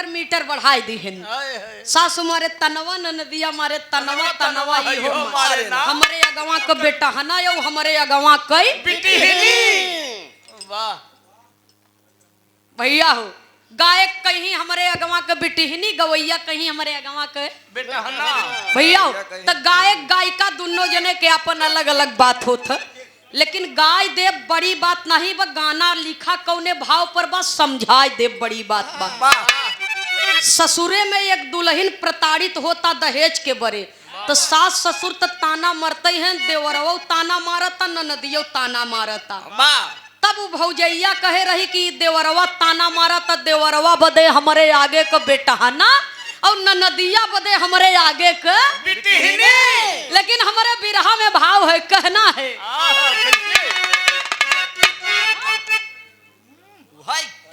मीटर बढ़ाई दी है। सासु मारे तनवा, ननदिया मारे तनवा, तनवा ही हो मारे ना। हमारे अगवा का बेटा हना यो, हमारे अगवा कई बेटी हिली। वाह भैया हो। गायक कहीं हमारे अगवा का बेटी हिनी, गवैया कहीं हमारे अगवा के बेटा हना। भैया हो तो गायक गायिका दोनों जने के अपन अलग अलग बात होत, लेकिन गाय देव बड़ी बात नहीं बा। गाना लिखा कौने भाव पर बा, समझाए देव बड़ी बात बा। ससुरे में एक दुल्हन प्रताड़ित होता दहेज के बरे, तो सास ससुर तो ताना मरते हैं, देवरवा ताना मारता, ननदियो ताना मारता। तब वो भौजैया कहे रही कि देवरवा ताना मारता, देवरवा बदे हमारे आगे को बेटा हना और ननदिया बदे हमारे आगे के बेटी हिली। लेकिन हमारे बिरहा में भाव है, कहना है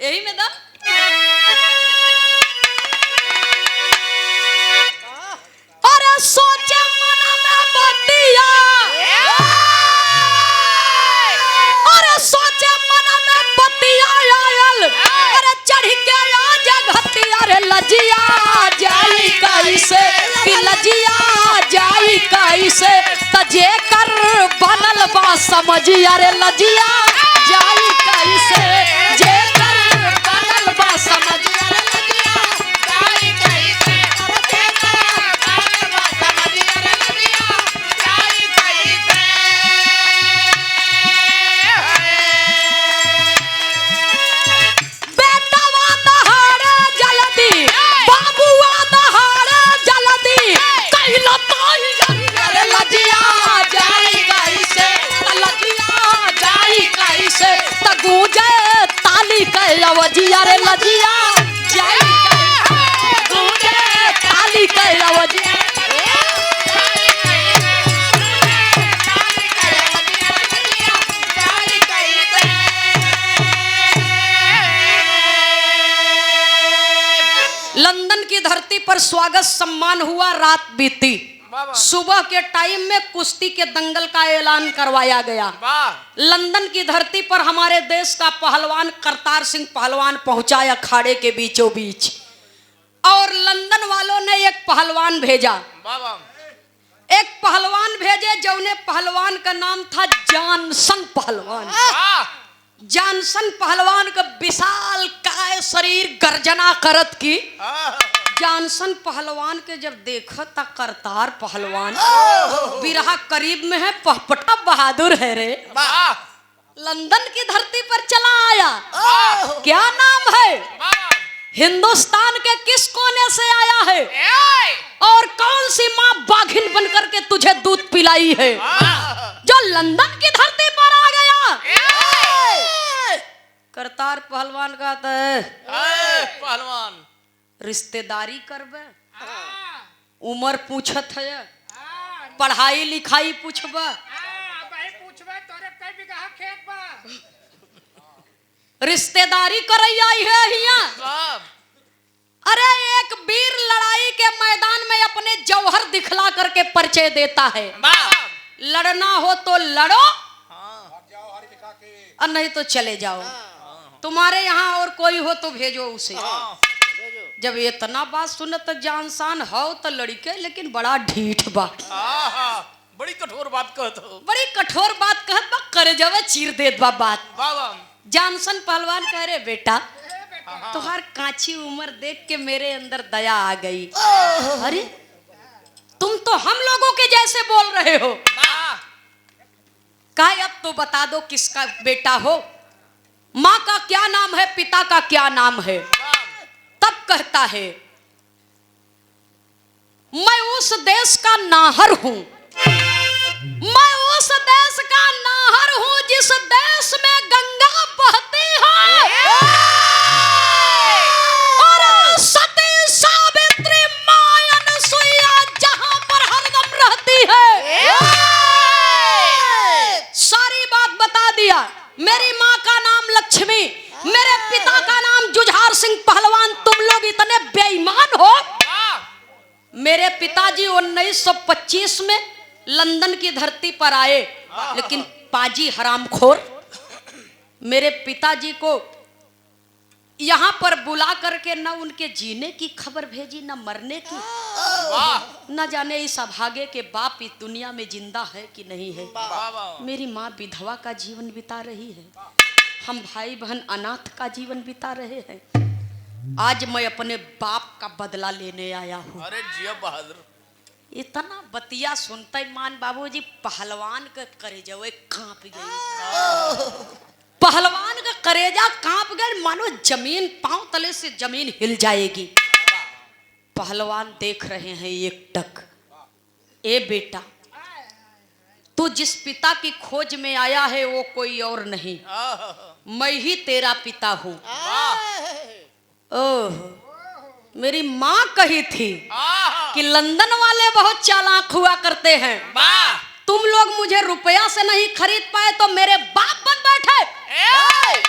यही में दा सोचे मना में बतिया, अरे सोचे मना में बतिया आयल, अरे चढ़ के आ जगतिया रे लजिया जाई कैसे कि लजिया जाई कैसे, तजे कर बनल बा समझिया रे लजिया जाई कैसे, जे कर बनल बा समझिया रे लजिया जाई कैसे, जे कर बनल बा समझिया रे लजिया जाई कैसे। बेटवा दहाड़े जल्दी, बाबुआ दहाड़े स्वागत सम्मान हुआ, रात बीती। वाह सुबह के टाइम में कुश्ती के दंगल का ऐलान करवाया गया। वाह लंदन की धरती पर हमारे देश का पहलवान करतार सिंह पहलवान पहुंचा अखाड़े के बीचों बीच, और लंदन वालों ने एक पहलवान भेजा। वाह एक पहलवान भेजे, जौने पहलवान का नाम था जॉनसन पहलवान। वाह जॉनसन पहलवान का विशाल काय शरीर गर्जना करत की। जॉनसन पहलवान के जब देखा था करतार पहलवान, बिरहा करीब में है, पहपटा बहादुर है रे। वाह लंदन की धरती पर चला आया। क्या नाम है? हिंदुस्तान के किस कोने से आया है? और कौन सी माँ बाघिन बनकर के तुझे दूध पिलाई है, जो लंदन की धरती पर आ गया? करतार पहलवान कहता है, पहलवान रिश्तेदारी करबे, उम्र पूछत है, पढ़ाई लिखाई पूछबे, भाई पूछबे तोरे कई बीघा खेत बा? रिश्तेदारी करई आई है हियां। साहब अरे एक वीर लड़ाई के मैदान में अपने जौहर दिखला करके परिचय देता है। लड़ना हो तो लड़ो, और नहीं तो चले जाओ। तुम्हारे यहाँ और कोई हो तो भेजो उसे। जब इतना बात सुने तो जानसान हो तो लड़के, लेकिन बड़ा ढीठ बा, बड़ी कठोर बात कहत हो। बड़ी कठोर बात कहत बा, कर जावे चीर देत बा बात। वाह जॉनसन पहलवान कह रहे, बेटा तुहार कांची उम्र देख के मेरे अंदर दया आ गई। अरे तुम तो हम लोगों के जैसे बोल रहे हो। कहा अब तो बता दो किसका बेटा हो, माँ का क्या नाम है, पिता का क्या नाम है? तब कहता है, मैं उस देश का नाहर हूं, मैं उस देश का नाहर हूं जिस देश में गंगा बहती है और सती सावित्री मां अनसुईया जहां पर हरदम रहती है। सारी बात बता दिया। मेरी माँ का नाम लक्ष्मी, मेरे पिता का नाम जुझार सिंह पहलवान। तुम लोग इतने बेईमान हो। मेरे पिताजी 1925 में लंदन की धरती पर आए, लेकिन पाजी हरामखोर मेरे पिताजी को यहाँ पर बुला करके न उनके जीने की खबर भेजी, न मरने की। न जाने इस अभागे के बाप इस दुनिया में जिंदा है कि नहीं है। मेरी माँ विधवा का जीवन बिता रही है, हम भाई बहन अनाथ का जीवन बिता रहे हैं। आज मैं अपने बाप का बदला लेने आया हूँ। अरे जिया बहादुर, इतना बतिया सुनते मान बाबूजी पहलवान का करेजा कांप गई। पहलवान का करेजा कांप गए, मानो जमीन पांव तले से जमीन हिल जाएगी। पहलवान देख रहे हैं एक टक। ए बेटा, तू जिस पिता की खोज में आया है वो कोई और नहीं, मैं ही तेरा पिता हूँ। ओह, मेरी माँ कही थी कि लंदन वाले बहुत चालाक हुआ करते हैं। तुम लोग मुझे रुपया से नहीं खरीद पाए तो मेरे बाप बन बैठे,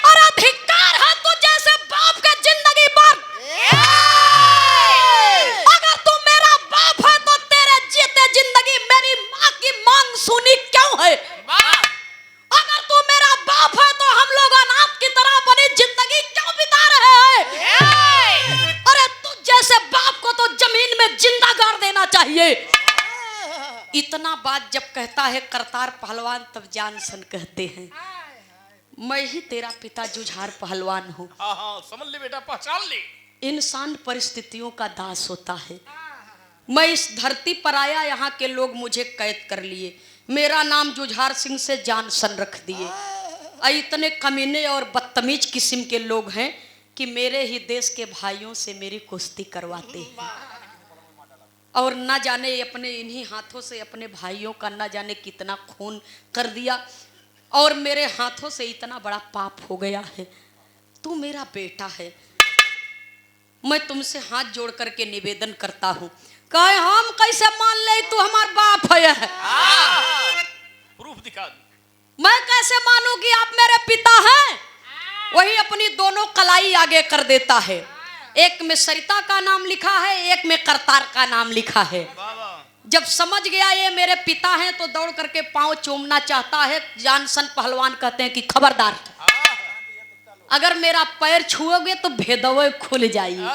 और अधिकार है तो जैसे बाप का जिंदगी भर। अगर तू मेरा बाप है तो तेरे जीते जिंदगी मेरी माँ की मांग सुनी क्यों है? अगर तू मेरा बाप है तो हम लोग अनाथ की तरह अपनी जिंदगी क्यों बिता रहे हैं? अरे तू जैसे बाप को तो जमीन में जिंदा गाड़ देना चाहिए। इतना बात जब कहता है करतार पहलवान, तब जॉनसन कहते हैं, मैं ही तेरा पिता जुझार पहलवान हूँ। समझ ले बेटा, पहचान ले। इंसान परिस्थितियों का दास होता है। मैं इस धरती पर आया, यहाँ के लोग मुझे कैद कर लिए, मेरा नाम जुझार सिंह से जॉनसन रख दिए। इतने कमीने और बदतमीज किस्म के लोग हैं कि मेरे ही देश के भाइयों से मेरी कुश्ती करवाते हैं, और न जाने अपने इन्हीं हाथों से अपने भाइयों का न जाने कितना खून कर दिया, और मेरे हाथों से इतना बड़ा पाप हो गया है। तू मेरा बेटा है, मैं तुमसे हाथ जोड़ करके निवेदन करता हूँ, कहे हम कैसे मान ले तू हमार बाप है? प्रूफ दिखा दे। मैं कैसे मानूं कि आप मेरे पिता हैं? वही अपनी दोनों कलाई आगे कर देता है। एक में सरिता का नाम लिखा है, एक में करतार का नाम लिखा है। जब समझ गया ये मेरे पिता हैं तो दौड़ करके पांव चूमना चाहता है। जानसन पहलवान कहते हैं कि खबरदार, अगर मेरा पैर छुओगे तो भेदवे खुल जाइए।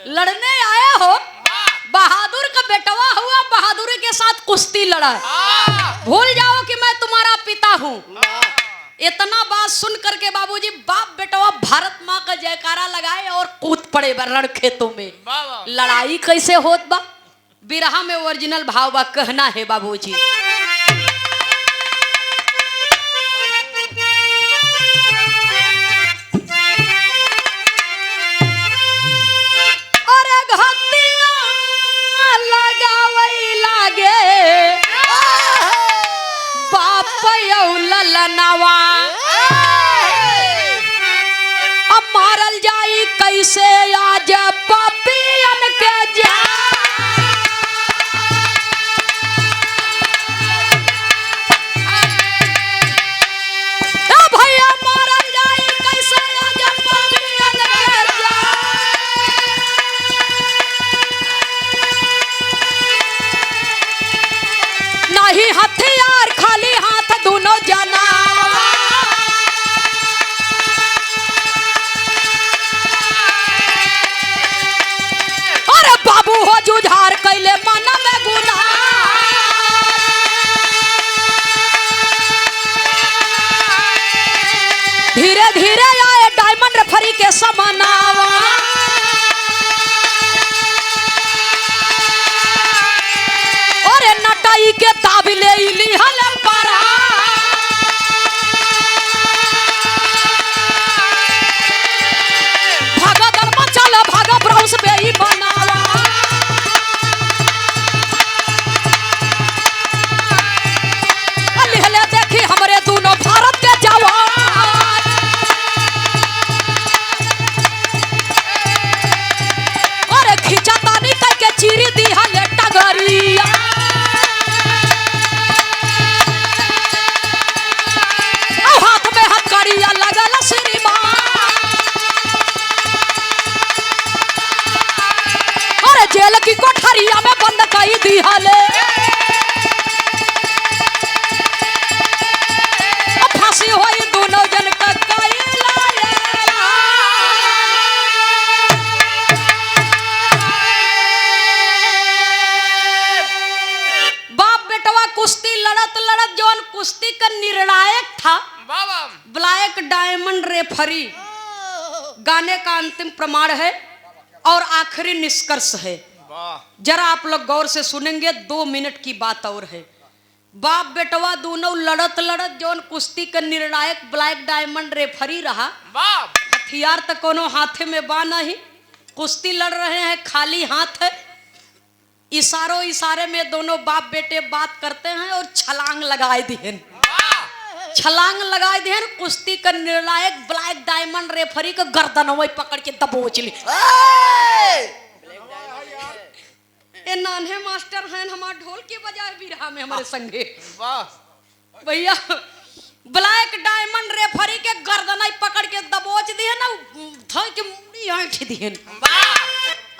लड़ने आए हो, बहादुर का बेटवा हुआ, बहादुरी के साथ कुश्ती लड़ा, भूल जाओ कि मैं तुम्हारा पिता हूँ। इतना बात सुन करके बाबूजी बाप बेटवा भारत माँ का जयकारा लगाए और कूद पड़े रण खेतों में। लड़ाई कैसे होत बा, बिरहा में ओरिजिनल भाव बा, कहना है बाबूजी। अरे घतिया लगावई लागे बाप ललनवा, अब मारल जाई कैसे आज पपियन के जा। भैया मारल जाई कैसे आज पपियन के जा। नहीं हथियार खाली हाथ दोनों जना। अरे बाबू हो जुझार कैले मन में गुना। धीरे धीरे आए डायमंड रेफरी के समनावा। अरे नटाई के दाबिले इली हले पारा। भागा दरमा चला भागा ब्राउस पे ही बनावा। अली हले देखी हमरे दोनों भारत के जवान। अरे खींचा तानी करके चीरी दी हले टगरिया। हाथ में हथकड़िया लगल श्रीमान। अरे जेल की कोठरिया में बंद कई दी हले। फांसी हुई दोनों जन का बाप बेटवा कुश्ती लड़त लड़त जौन कुश्ती का निर्णायक था ब्लैक डायमंड रेफरी, गाने का अंतिम प्रमाण है और आखिरी निष्कर्ष है। जरा आप लोग गौर से सुनेंगे, 2 मिनट की बात और है। बाप बेटवा दोनों लड़त लड़त जौन कुश्ती का निर्णायक ब्लैक डायमंड रेफरी रहा। हथियार तो कोनो हाथे में बा नहीं, कुश्ती लड़ रहे हैं खाली हाथ है। इशारों इशारे में दोनों बाप बेटे बात करते हैं और छलांग लगाए दिहन। छलांग लगाए दिहन, कुश्ती का निर्णायक ब्लैक डायमंड रेफरी का गर्दन वही पकड़ के दबोच ली। ये नान्हे मास्टर हैं हमारे ढोल के बजाय बिरहा में हमारे संगे। भैया ब्लैक डायमंड रेफरी के गर्दन पकड़ के दबोच दिए ना, धर के मुड़ी ऐंठ दिहन।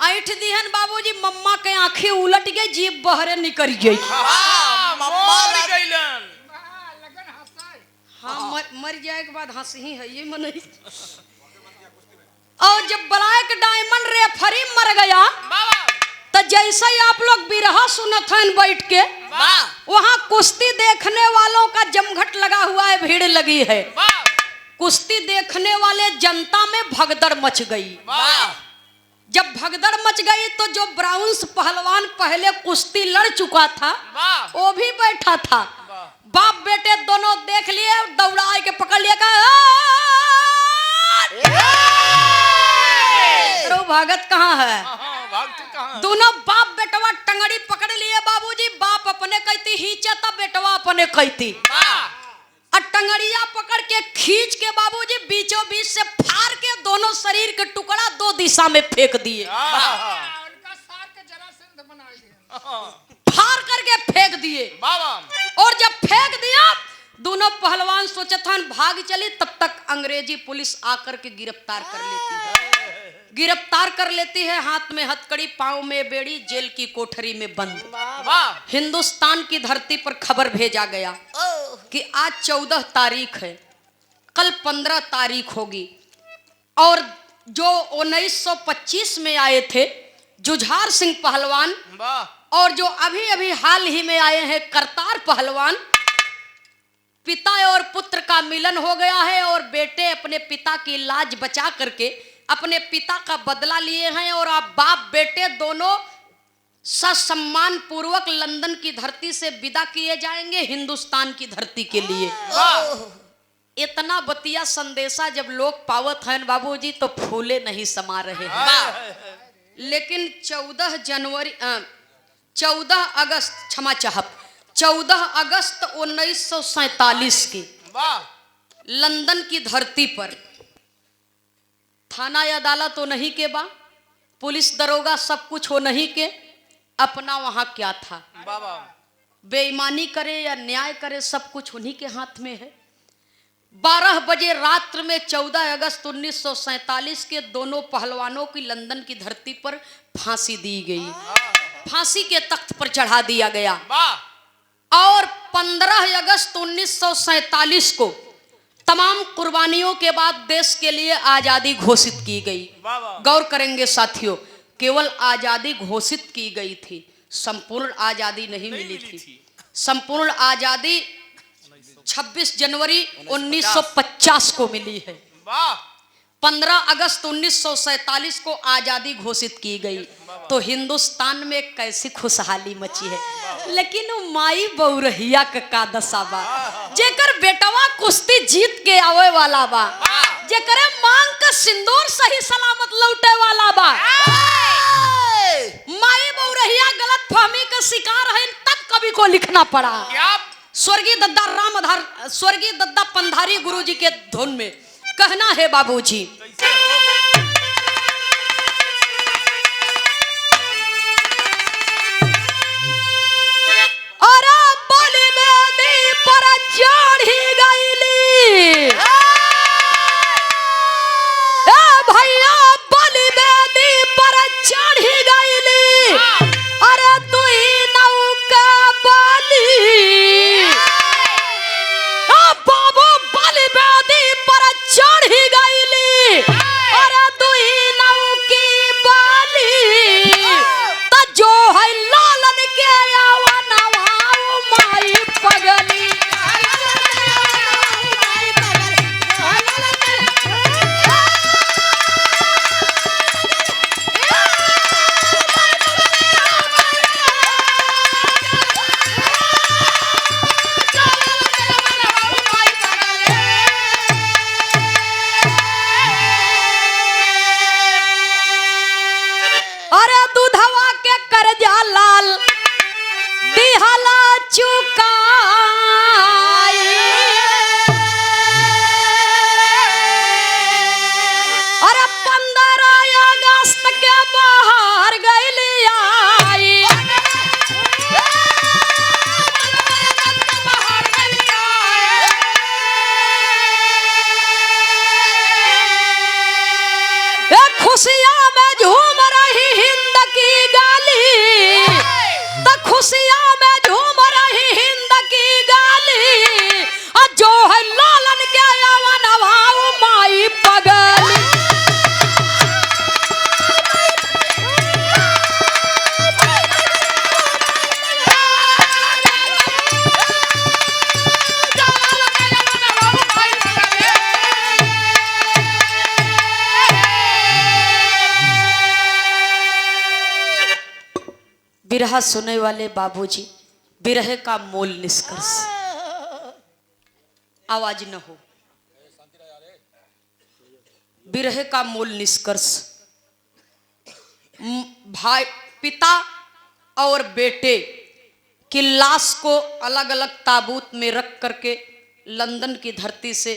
ऐंठ दिहन बाबूजी, मम्मा के आंखें उलट गई, जीभ बहरे निकल गई। हाँ मर जाए के बाद हंस ही है ये मन। और जब ब्लैक डायमंड रेफरी मर गया तो जैसे ही आप लोग बिरहा सुनत हैं बैठ के, वहां कुश्ती देखने वालों का जमघट लगा हुआ है, भीड़ लगी है। कुश्ती देखने वाले जनता में भगदड़ मच गई। जब भगदड़ मच गई तो जो ब्राउन्स पहलवान पहले कुश्ती लड़ चुका था वो भी बैठा था। बाप बेटे दोनों देख लिए, दौड़ा के पकड़ लिया, भागत कहाँ है? दोनों बाप बेटवा टंगड़ी पकड़ लिए बाबूजी। बाप अपने कहती खींचा था, बेटवा अपने कहती, और टंगड़िया पकड़ के खींच के बाबूजी बीचों बीच से फाड़ के दोनों शरीर के टुकड़ा 2 दिशा में फेंक दिए। फाड़ करके फेंक दिए। और जब फेंक दिया दोनों पहलवान सोचे था भाग चली, तब तक अंग्रेजी पुलिस आकर के गिरफ्तार कर लेती है। गिरफ्तार कर लेती है, हाथ में हथकड़ी, पांव में बेड़ी, जेल की कोठरी में बंद। वाह हिंदुस्तान की धरती पर खबर भेजा गया कि आज 14 तारीख है, कल 15 तारीख होगी। और जो 1925 में आए थे जुझार सिंह पहलवान, वाह और जो अभी अभी हाल ही में आए हैं करतार पहलवान, पिता और पुत्र का मिलन हो गया है और बेटे अपने पिता की लाज बचा करके अपने पिता का बदला लिए हैं। और आप बाप बेटे दोनों ससम्मान पूर्वक लंदन की धरती से विदा किए जाएंगे हिंदुस्तान की धरती के लिए। इतना बतिया संदेशा जब लोग पावत हैं बाबूजी तो फूले नहीं समा रहे हैं। लेकिन 14 अगस्त क्षमा चाहत 14 अगस्त 1947 की वाह लंदन की धरती पर थाना या अदालत तो नहीं के बा, पुलिस दरोगा सब कुछ हो नहीं के, अपना वहां क्या था, वाह बेईमानी करे या न्याय करे सब कुछ उन्हीं के हाथ में है। 12 बजे रात्र में 14 अगस्त 1947 के दोनों पहलवानों की लंदन की धरती पर फांसी दी गई, फांसी के तख्त पर चढ़ा दिया गया। वाह और 15 अगस्त 1947 को तमाम कुर्बानियों के बाद देश के लिए आजादी घोषित की गई। वाह गौर करेंगे साथियों, केवल आजादी घोषित की गई थी, संपूर्ण आजादी नहीं मिली थी। संपूर्ण आजादी 26 जनवरी 1950 को मिली है। वाह 15 अगस्त 1947 को आजादी घोषित की गई। तो हिंदुस्तान में कैसी खुशहाली मची है। लेकिन वो माई बहुरहिया का दशा बा, जेकर बेटवा कुश्ती जीत के आवे वाला बा, जेकरे मांग का सिंदूर सही सलामत लौटे वाला बा, माई बहुरहिया गलत फहमी का शिकार है, तब कवि को लिखना पड़ा। क्या स्वर्गीय दद्दा पंधारी गुरुजी के धुन में कहना है बाबूजी, अरे बलि बेदी पर चढ़ी गईली, ए भैया बलि बेदी पर चढ़ी गईली, अरे तू ही नौका बली, बाबू बलि बेदी पर चढ़ी गईली, अरे तू ही नौकी बली, त जो है लालन के आवा नवाओ माई पगली। अरे दूधवा के करजा लाल दिहला चुकाई, अरे 15 अगस्त के बाहर गईली आई, खुशियां में झूम रही हिंद की गाली, तो खुशियां में झूम रही हिंद की गाली, और जो है लालन के आवा नवाओ माई पगली। बिरहा सुने वाले बाबूजी, बिरहे का मूल निष्कर्ष, आवाज न हो, बिरहे का मूल निष्कर्ष, भाई पिता और बेटे की लाश को अलग अलग ताबूत में रख करके लंदन की धरती से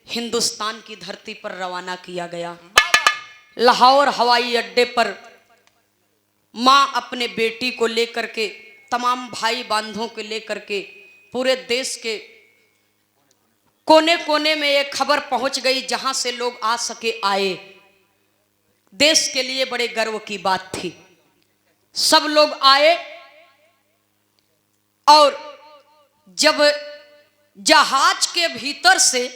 हिंदुस्तान की धरती पर रवाना किया गया। लाहौर हवाई अड्डे पर माँ अपने बेटी को लेकर के, तमाम भाई बांधों को लेकर के पूरे देश के कोने कोने में ये खबर पहुंच गई, जहां से लोग आ सके आए। देश के लिए बड़े गर्व की बात थी। सब लोग आए और जब जहाज के भीतर से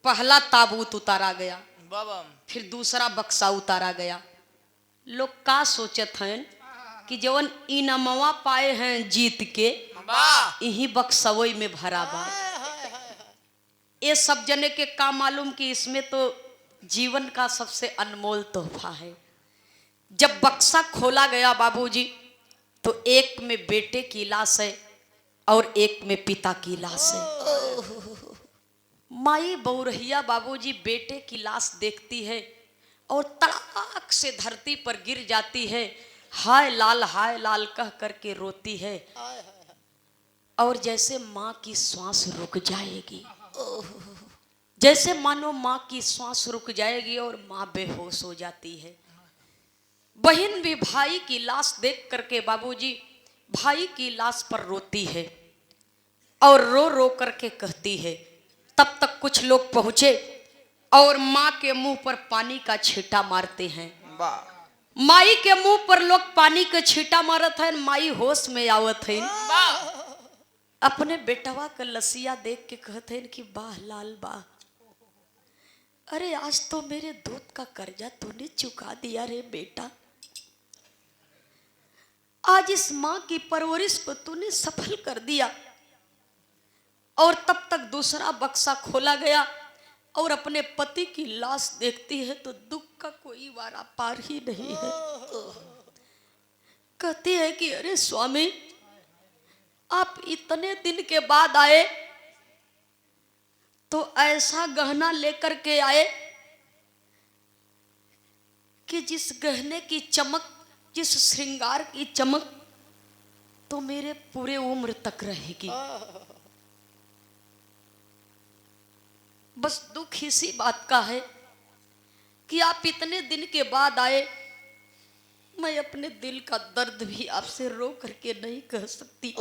पहला ताबूत उतारा गया, बाबा फिर दूसरा बक्सा उतारा गया, लोग का सोचत हैं कि जवन इनामवा पाए हैं जीत के वाह यही बक्सवई में भरा बा। ये सब जने के का मालूम कि इसमें तो जीवन का सबसे अनमोल तोहफा है। जब बक्सा खोला गया बाबूजी, तो एक में बेटे की लाश है और एक में पिता की लाश है। माई बहुरहिया बाबूजी बेटे की लाश देखती है और तड़ाक से धरती पर गिर जाती है, हाय लाल कह करके रोती है, और जैसे माँ की श्वास रुक जाएगी, जैसे मानो माँ की श्वास रुक जाएगी और माँ बेहोश हो जाती है। बहन भी भाई की लाश देख करके बाबूजी भाई की लाश पर रोती है और रो रो करके कहती है। तब तक कुछ लोग पहुंचे और माँ के मुंह पर पानी का छींटा मारते हैं। वाह माई के मुंह पर लोग पानी के छींटा मारत है, माई होश में आवत है। वाह अपने बेटवा का लसिया देख के कहते हैं कि वाह लाल वाह, अरे आज तो मेरे दूध का कर्जा तूने चुका दिया रे बेटा, आज इस माँ की परवरिश को तूने सफल कर दिया। और तब तक दूसरा बक्सा खोला गया और अपने पति की लाश देखती है तो दुख का कोई वारा पार ही नहीं है। कहती है कि अरे स्वामी, आप इतने दिन के बाद आए तो ऐसा गहना लेकर के आए कि जिस गहने की चमक, जिस श्रृंगार की चमक तो मेरे पूरे उम्र तक रहेगी। बस दुख इसी बात का है कि आप इतने दिन के बाद आए, मैं अपने दिल का दर्द भी आपसे रो करके नहीं कह सकती।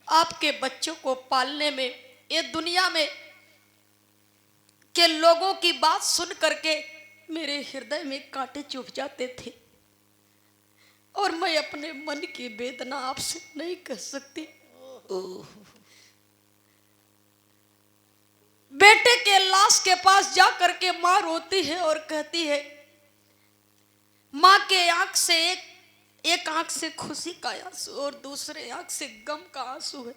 आपके बच्चों को पालने में, ये दुनिया में के लोगों की बात सुन करके मेरे हृदय में कांटे चुभ जाते थे और मैं अपने मन की वेदना आपसे नहीं कह सकती। बेटे के लाश के पास जा करके माँ रोती है और कहती है, माँ के आंख से एक आंख से खुशी का आंसू और दूसरे आंख से गम का आंसू है।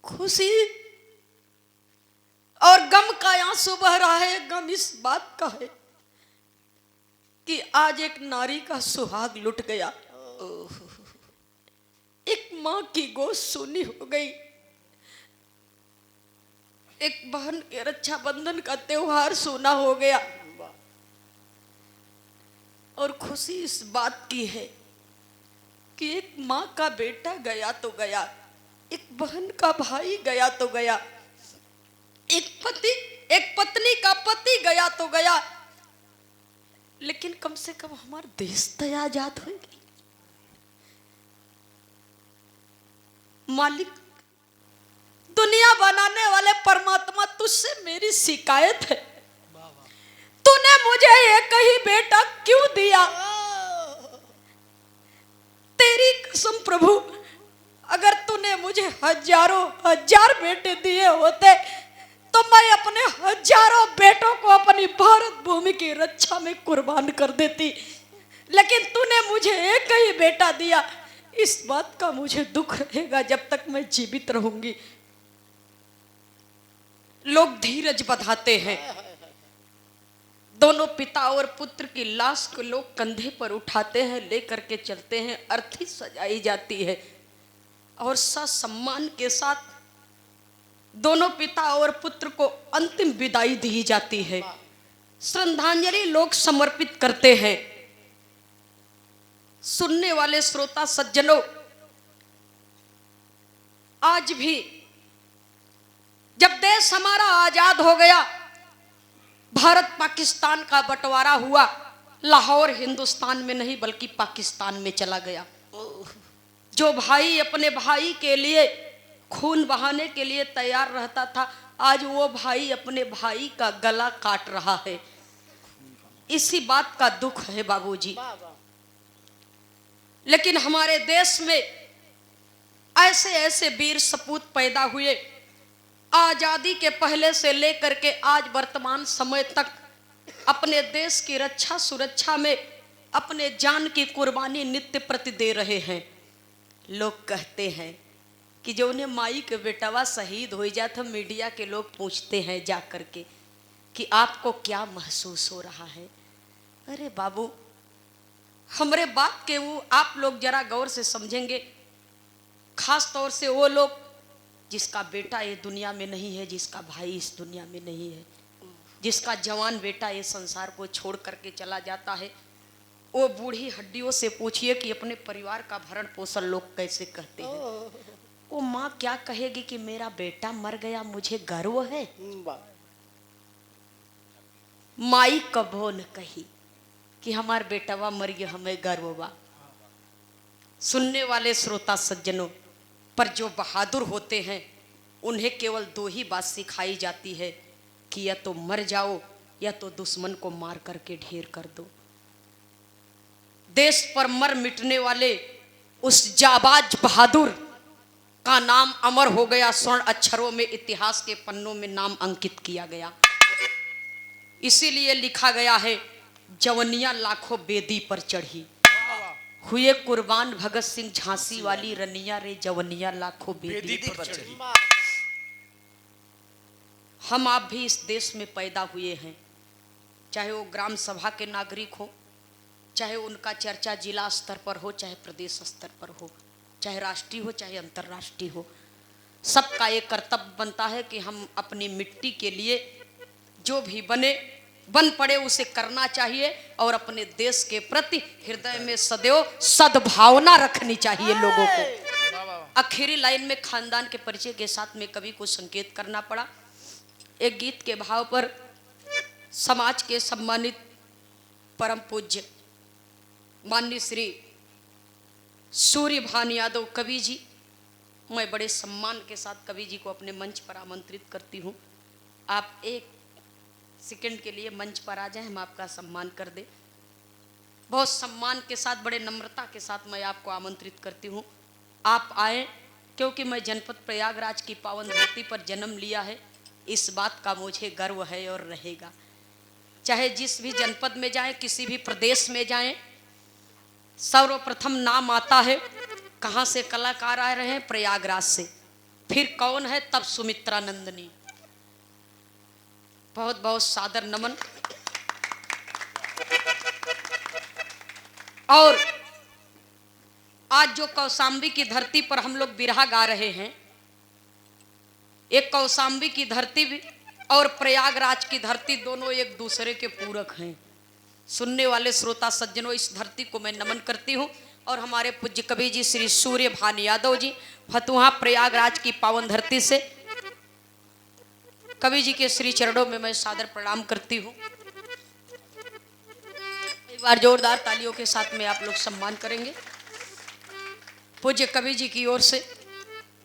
खुशी और गम का आंसू बह रहा है। गम इस बात का है कि आज एक नारी का सुहाग लुट गया, एक माँ की गोद सूनी हो गई, एक बहन के रक्षाबंधन का त्योहार सूना हो गया। और खुशी इस बात की है कि एक माँ का बेटा गया तो गया, एक बहन का भाई गया तो गया, एक पत्नी का पति गया तो गया, लेकिन कम से कम हमारा देश तो आजाद होगी। मालिक, दुनिया बनाने वाले परमात्मा, तुझसे मेरी शिकायत है, तूने मुझे एक ही बेटा क्यों दिया? तेरी कसम प्रभु, अगर तूने मुझे हजारों हजार बेटे दिए होते तो मैं अपने हजारों बेटों को अपनी भारत भूमि की रक्षा में कुर्बान कर देती, लेकिन तूने मुझे एक ही बेटा दिया। इस बात का मुझे दुख रहेगा जब तक मैं जीवित रहूंगी। लोग धीरज बंधाते हैं, दोनों पिता और पुत्र की लाश को लोग कंधे पर उठाते हैं, लेकर के चलते हैं, अर्थी सजाई जाती है और सम्मान के साथ दोनों पिता और पुत्र को अंतिम विदाई दी जाती है। श्रद्धांजलि लोग समर्पित करते हैं। सुनने वाले श्रोता सज्जनों, आज भी जब देश हमारा आजाद हो गया, भारत पाकिस्तान का बंटवारा हुआ, लाहौर हिंदुस्तान में नहीं बल्कि पाकिस्तान में चला गया। जो भाई अपने भाई के लिए खून बहाने के लिए तैयार रहता था, आज वो भाई अपने भाई का गला काट रहा है। इसी बात का दुख है बाबूजी। लेकिन हमारे देश में ऐसे ऐसे वीर सपूत पैदा हुए, आजादी के पहले से लेकर के आज वर्तमान समय तक अपने देश की रक्षा सुरक्षा में अपने जान की कुर्बानी नित्य प्रति दे रहे हैं। लोग कहते हैं कि जो उन्हें माई के बेटवा शहीद हो जाए तो मीडिया के लोग पूछते हैं जा करके कि आपको क्या महसूस हो रहा है। अरे बाबू, हमारे बात के वो आप लोग जरा गौर से समझेंगे, खास तौर से वो लोग जिसका बेटा ये दुनिया में नहीं है, जिसका भाई इस दुनिया में नहीं है, जिसका जवान बेटा ये संसार को छोड़ करके चला जाता है, वो बूढ़ी हड्डियों से पूछिए कि अपने परिवार का भरण पोषण लोग कैसे कहते हैं। वो माँ क्या कहेगी कि मेरा बेटा मर गया, मुझे गर्व है। माई कभो न कही कि हमार बेटवा मर गया, हमें गर्व बा। सुनने वाले श्रोता सज्जनों, पर जो बहादुर होते हैं उन्हें केवल दो ही बात सिखाई जाती है कि या तो मर जाओ या तो दुश्मन को मार करके ढेर कर दो। देश पर मर मिटने वाले उस जाबाज बहादुर का नाम अमर हो गया, स्वर्ण अक्षरों में इतिहास के पन्नों में नाम अंकित किया गया। इसीलिए लिखा गया है, जवनिया लाखों बेदी पर चढ़ी, हुए कुर्बान भगत सिंह झांसी वाली रनिया रे जवनिया लाखों बेदी पर चढ़ी। हम आप भी इस देश में पैदा हुए हैं, चाहे वो ग्राम सभा के नागरिक हो, चाहे उनका चर्चा जिला स्तर पर हो, चाहे प्रदेश स्तर पर हो, चाहे राष्ट्रीय हो चाहे अंतर्राष्ट्रीय हो। सबका ये कर्तव्य बनता है कि हम अपनी मिट्टी के लिए जो भी बन पड़े उसे करना चाहिए और अपने देश के प्रति हृदय में सदैव सद्भावना रखनी चाहिए लोगों को। आखिरी लाइन में खानदान के परिचय के साथ में कवि को संकेत करना पड़ा। एक गीत के भाव पर समाज के सम्मानित परम पूज्य माननीय श्री सूर्यभान यादव कवि जी, मैं बड़े सम्मान के साथ कवि जी को अपने मंच पर आमंत्रित करती हूँ। आप एक सेकंड के लिए मंच पर आ जाएं, हम आपका सम्मान कर दें। बहुत सम्मान के साथ, बड़े नम्रता के साथ मैं आपको आमंत्रित करती हूँ। आप आए, क्योंकि मैं जनपद प्रयागराज की पावन धरती पर जन्म लिया है, इस बात का मुझे गर्व है और रहेगा। चाहे जिस भी जनपद में जाएं, किसी भी प्रदेश में जाएं, सर्वप्रथम नाम आता है कहाँ से कलाकार आ रहे हैं, प्रयागराज से। फिर कौन है, तब सुमित्रा नंदनी। बहुत बहुत सादर नमन। और आज जो कौशाम्बी की धरती पर हम लोग बिरहा गा रहे हैं, एक कौशाम्बी की धरती भी और प्रयागराज की धरती दोनों एक दूसरे के पूरक हैं। सुनने वाले श्रोता सज्जनों, इस धरती को मैं नमन करती हूँ और हमारे पूज्य कवि जी श्री सूर्यभान यादव जी फतुहा प्रयागराज की पावन धरती से कवि जी के श्री चरणों में मैं सादर प्रणाम करती हूँ। एक बार जोरदार तालियों के साथ में आप लोग सम्मान करेंगे। पूज्य कवि जी की ओर से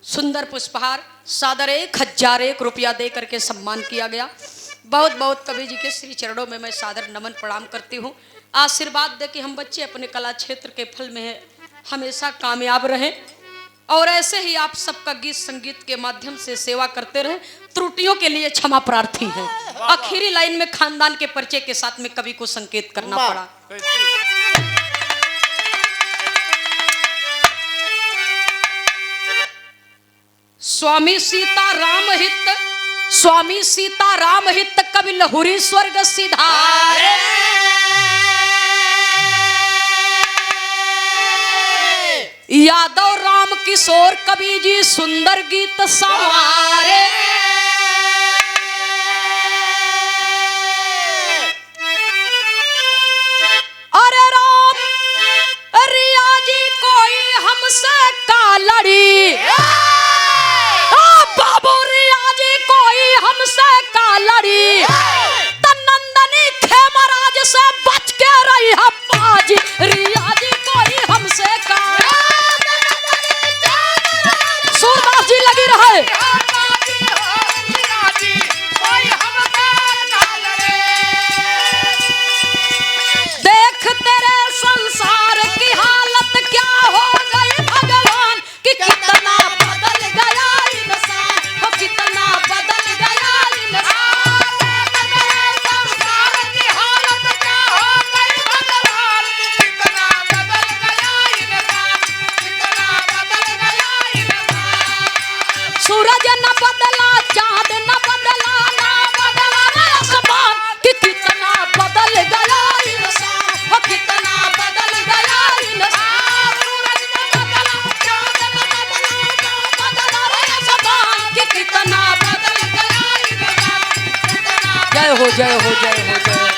सुंदर पुष्पहार सादर 1001 रुपया दे करके सम्मान किया गया। बहुत बहुत कवि जी के श्री चरणों में मैं सादर नमन प्रणाम करती हूँ। आशीर्वाद दे कि हम बच्चे अपने कला क्षेत्र के फल में हमेशा कामयाब रहें और ऐसे ही आप सबका गीत संगीत के माध्यम से सेवा करते रहें। त्रुटियों के लिए क्षमा प्रार्थी है। आखिरी लाइन में खानदान के परिचय के साथ में कवि को संकेत करना पड़ा। स्वामी सीता राम हित कवि लहुरी स्वर्ग सिधारे। यादव राम किशोर कवि जी सुंदर गीत संवारे। अरे राम रिया जी कोई हमसे का लड़ी, बाबू रिया जी कोई हमसे का लड़ी, तनंदनी खेमराज से बच के रही है बाजी। रिया जी कोई हमसे का, सूरदास जी लगी रहा। जय हो जय हो जय हो।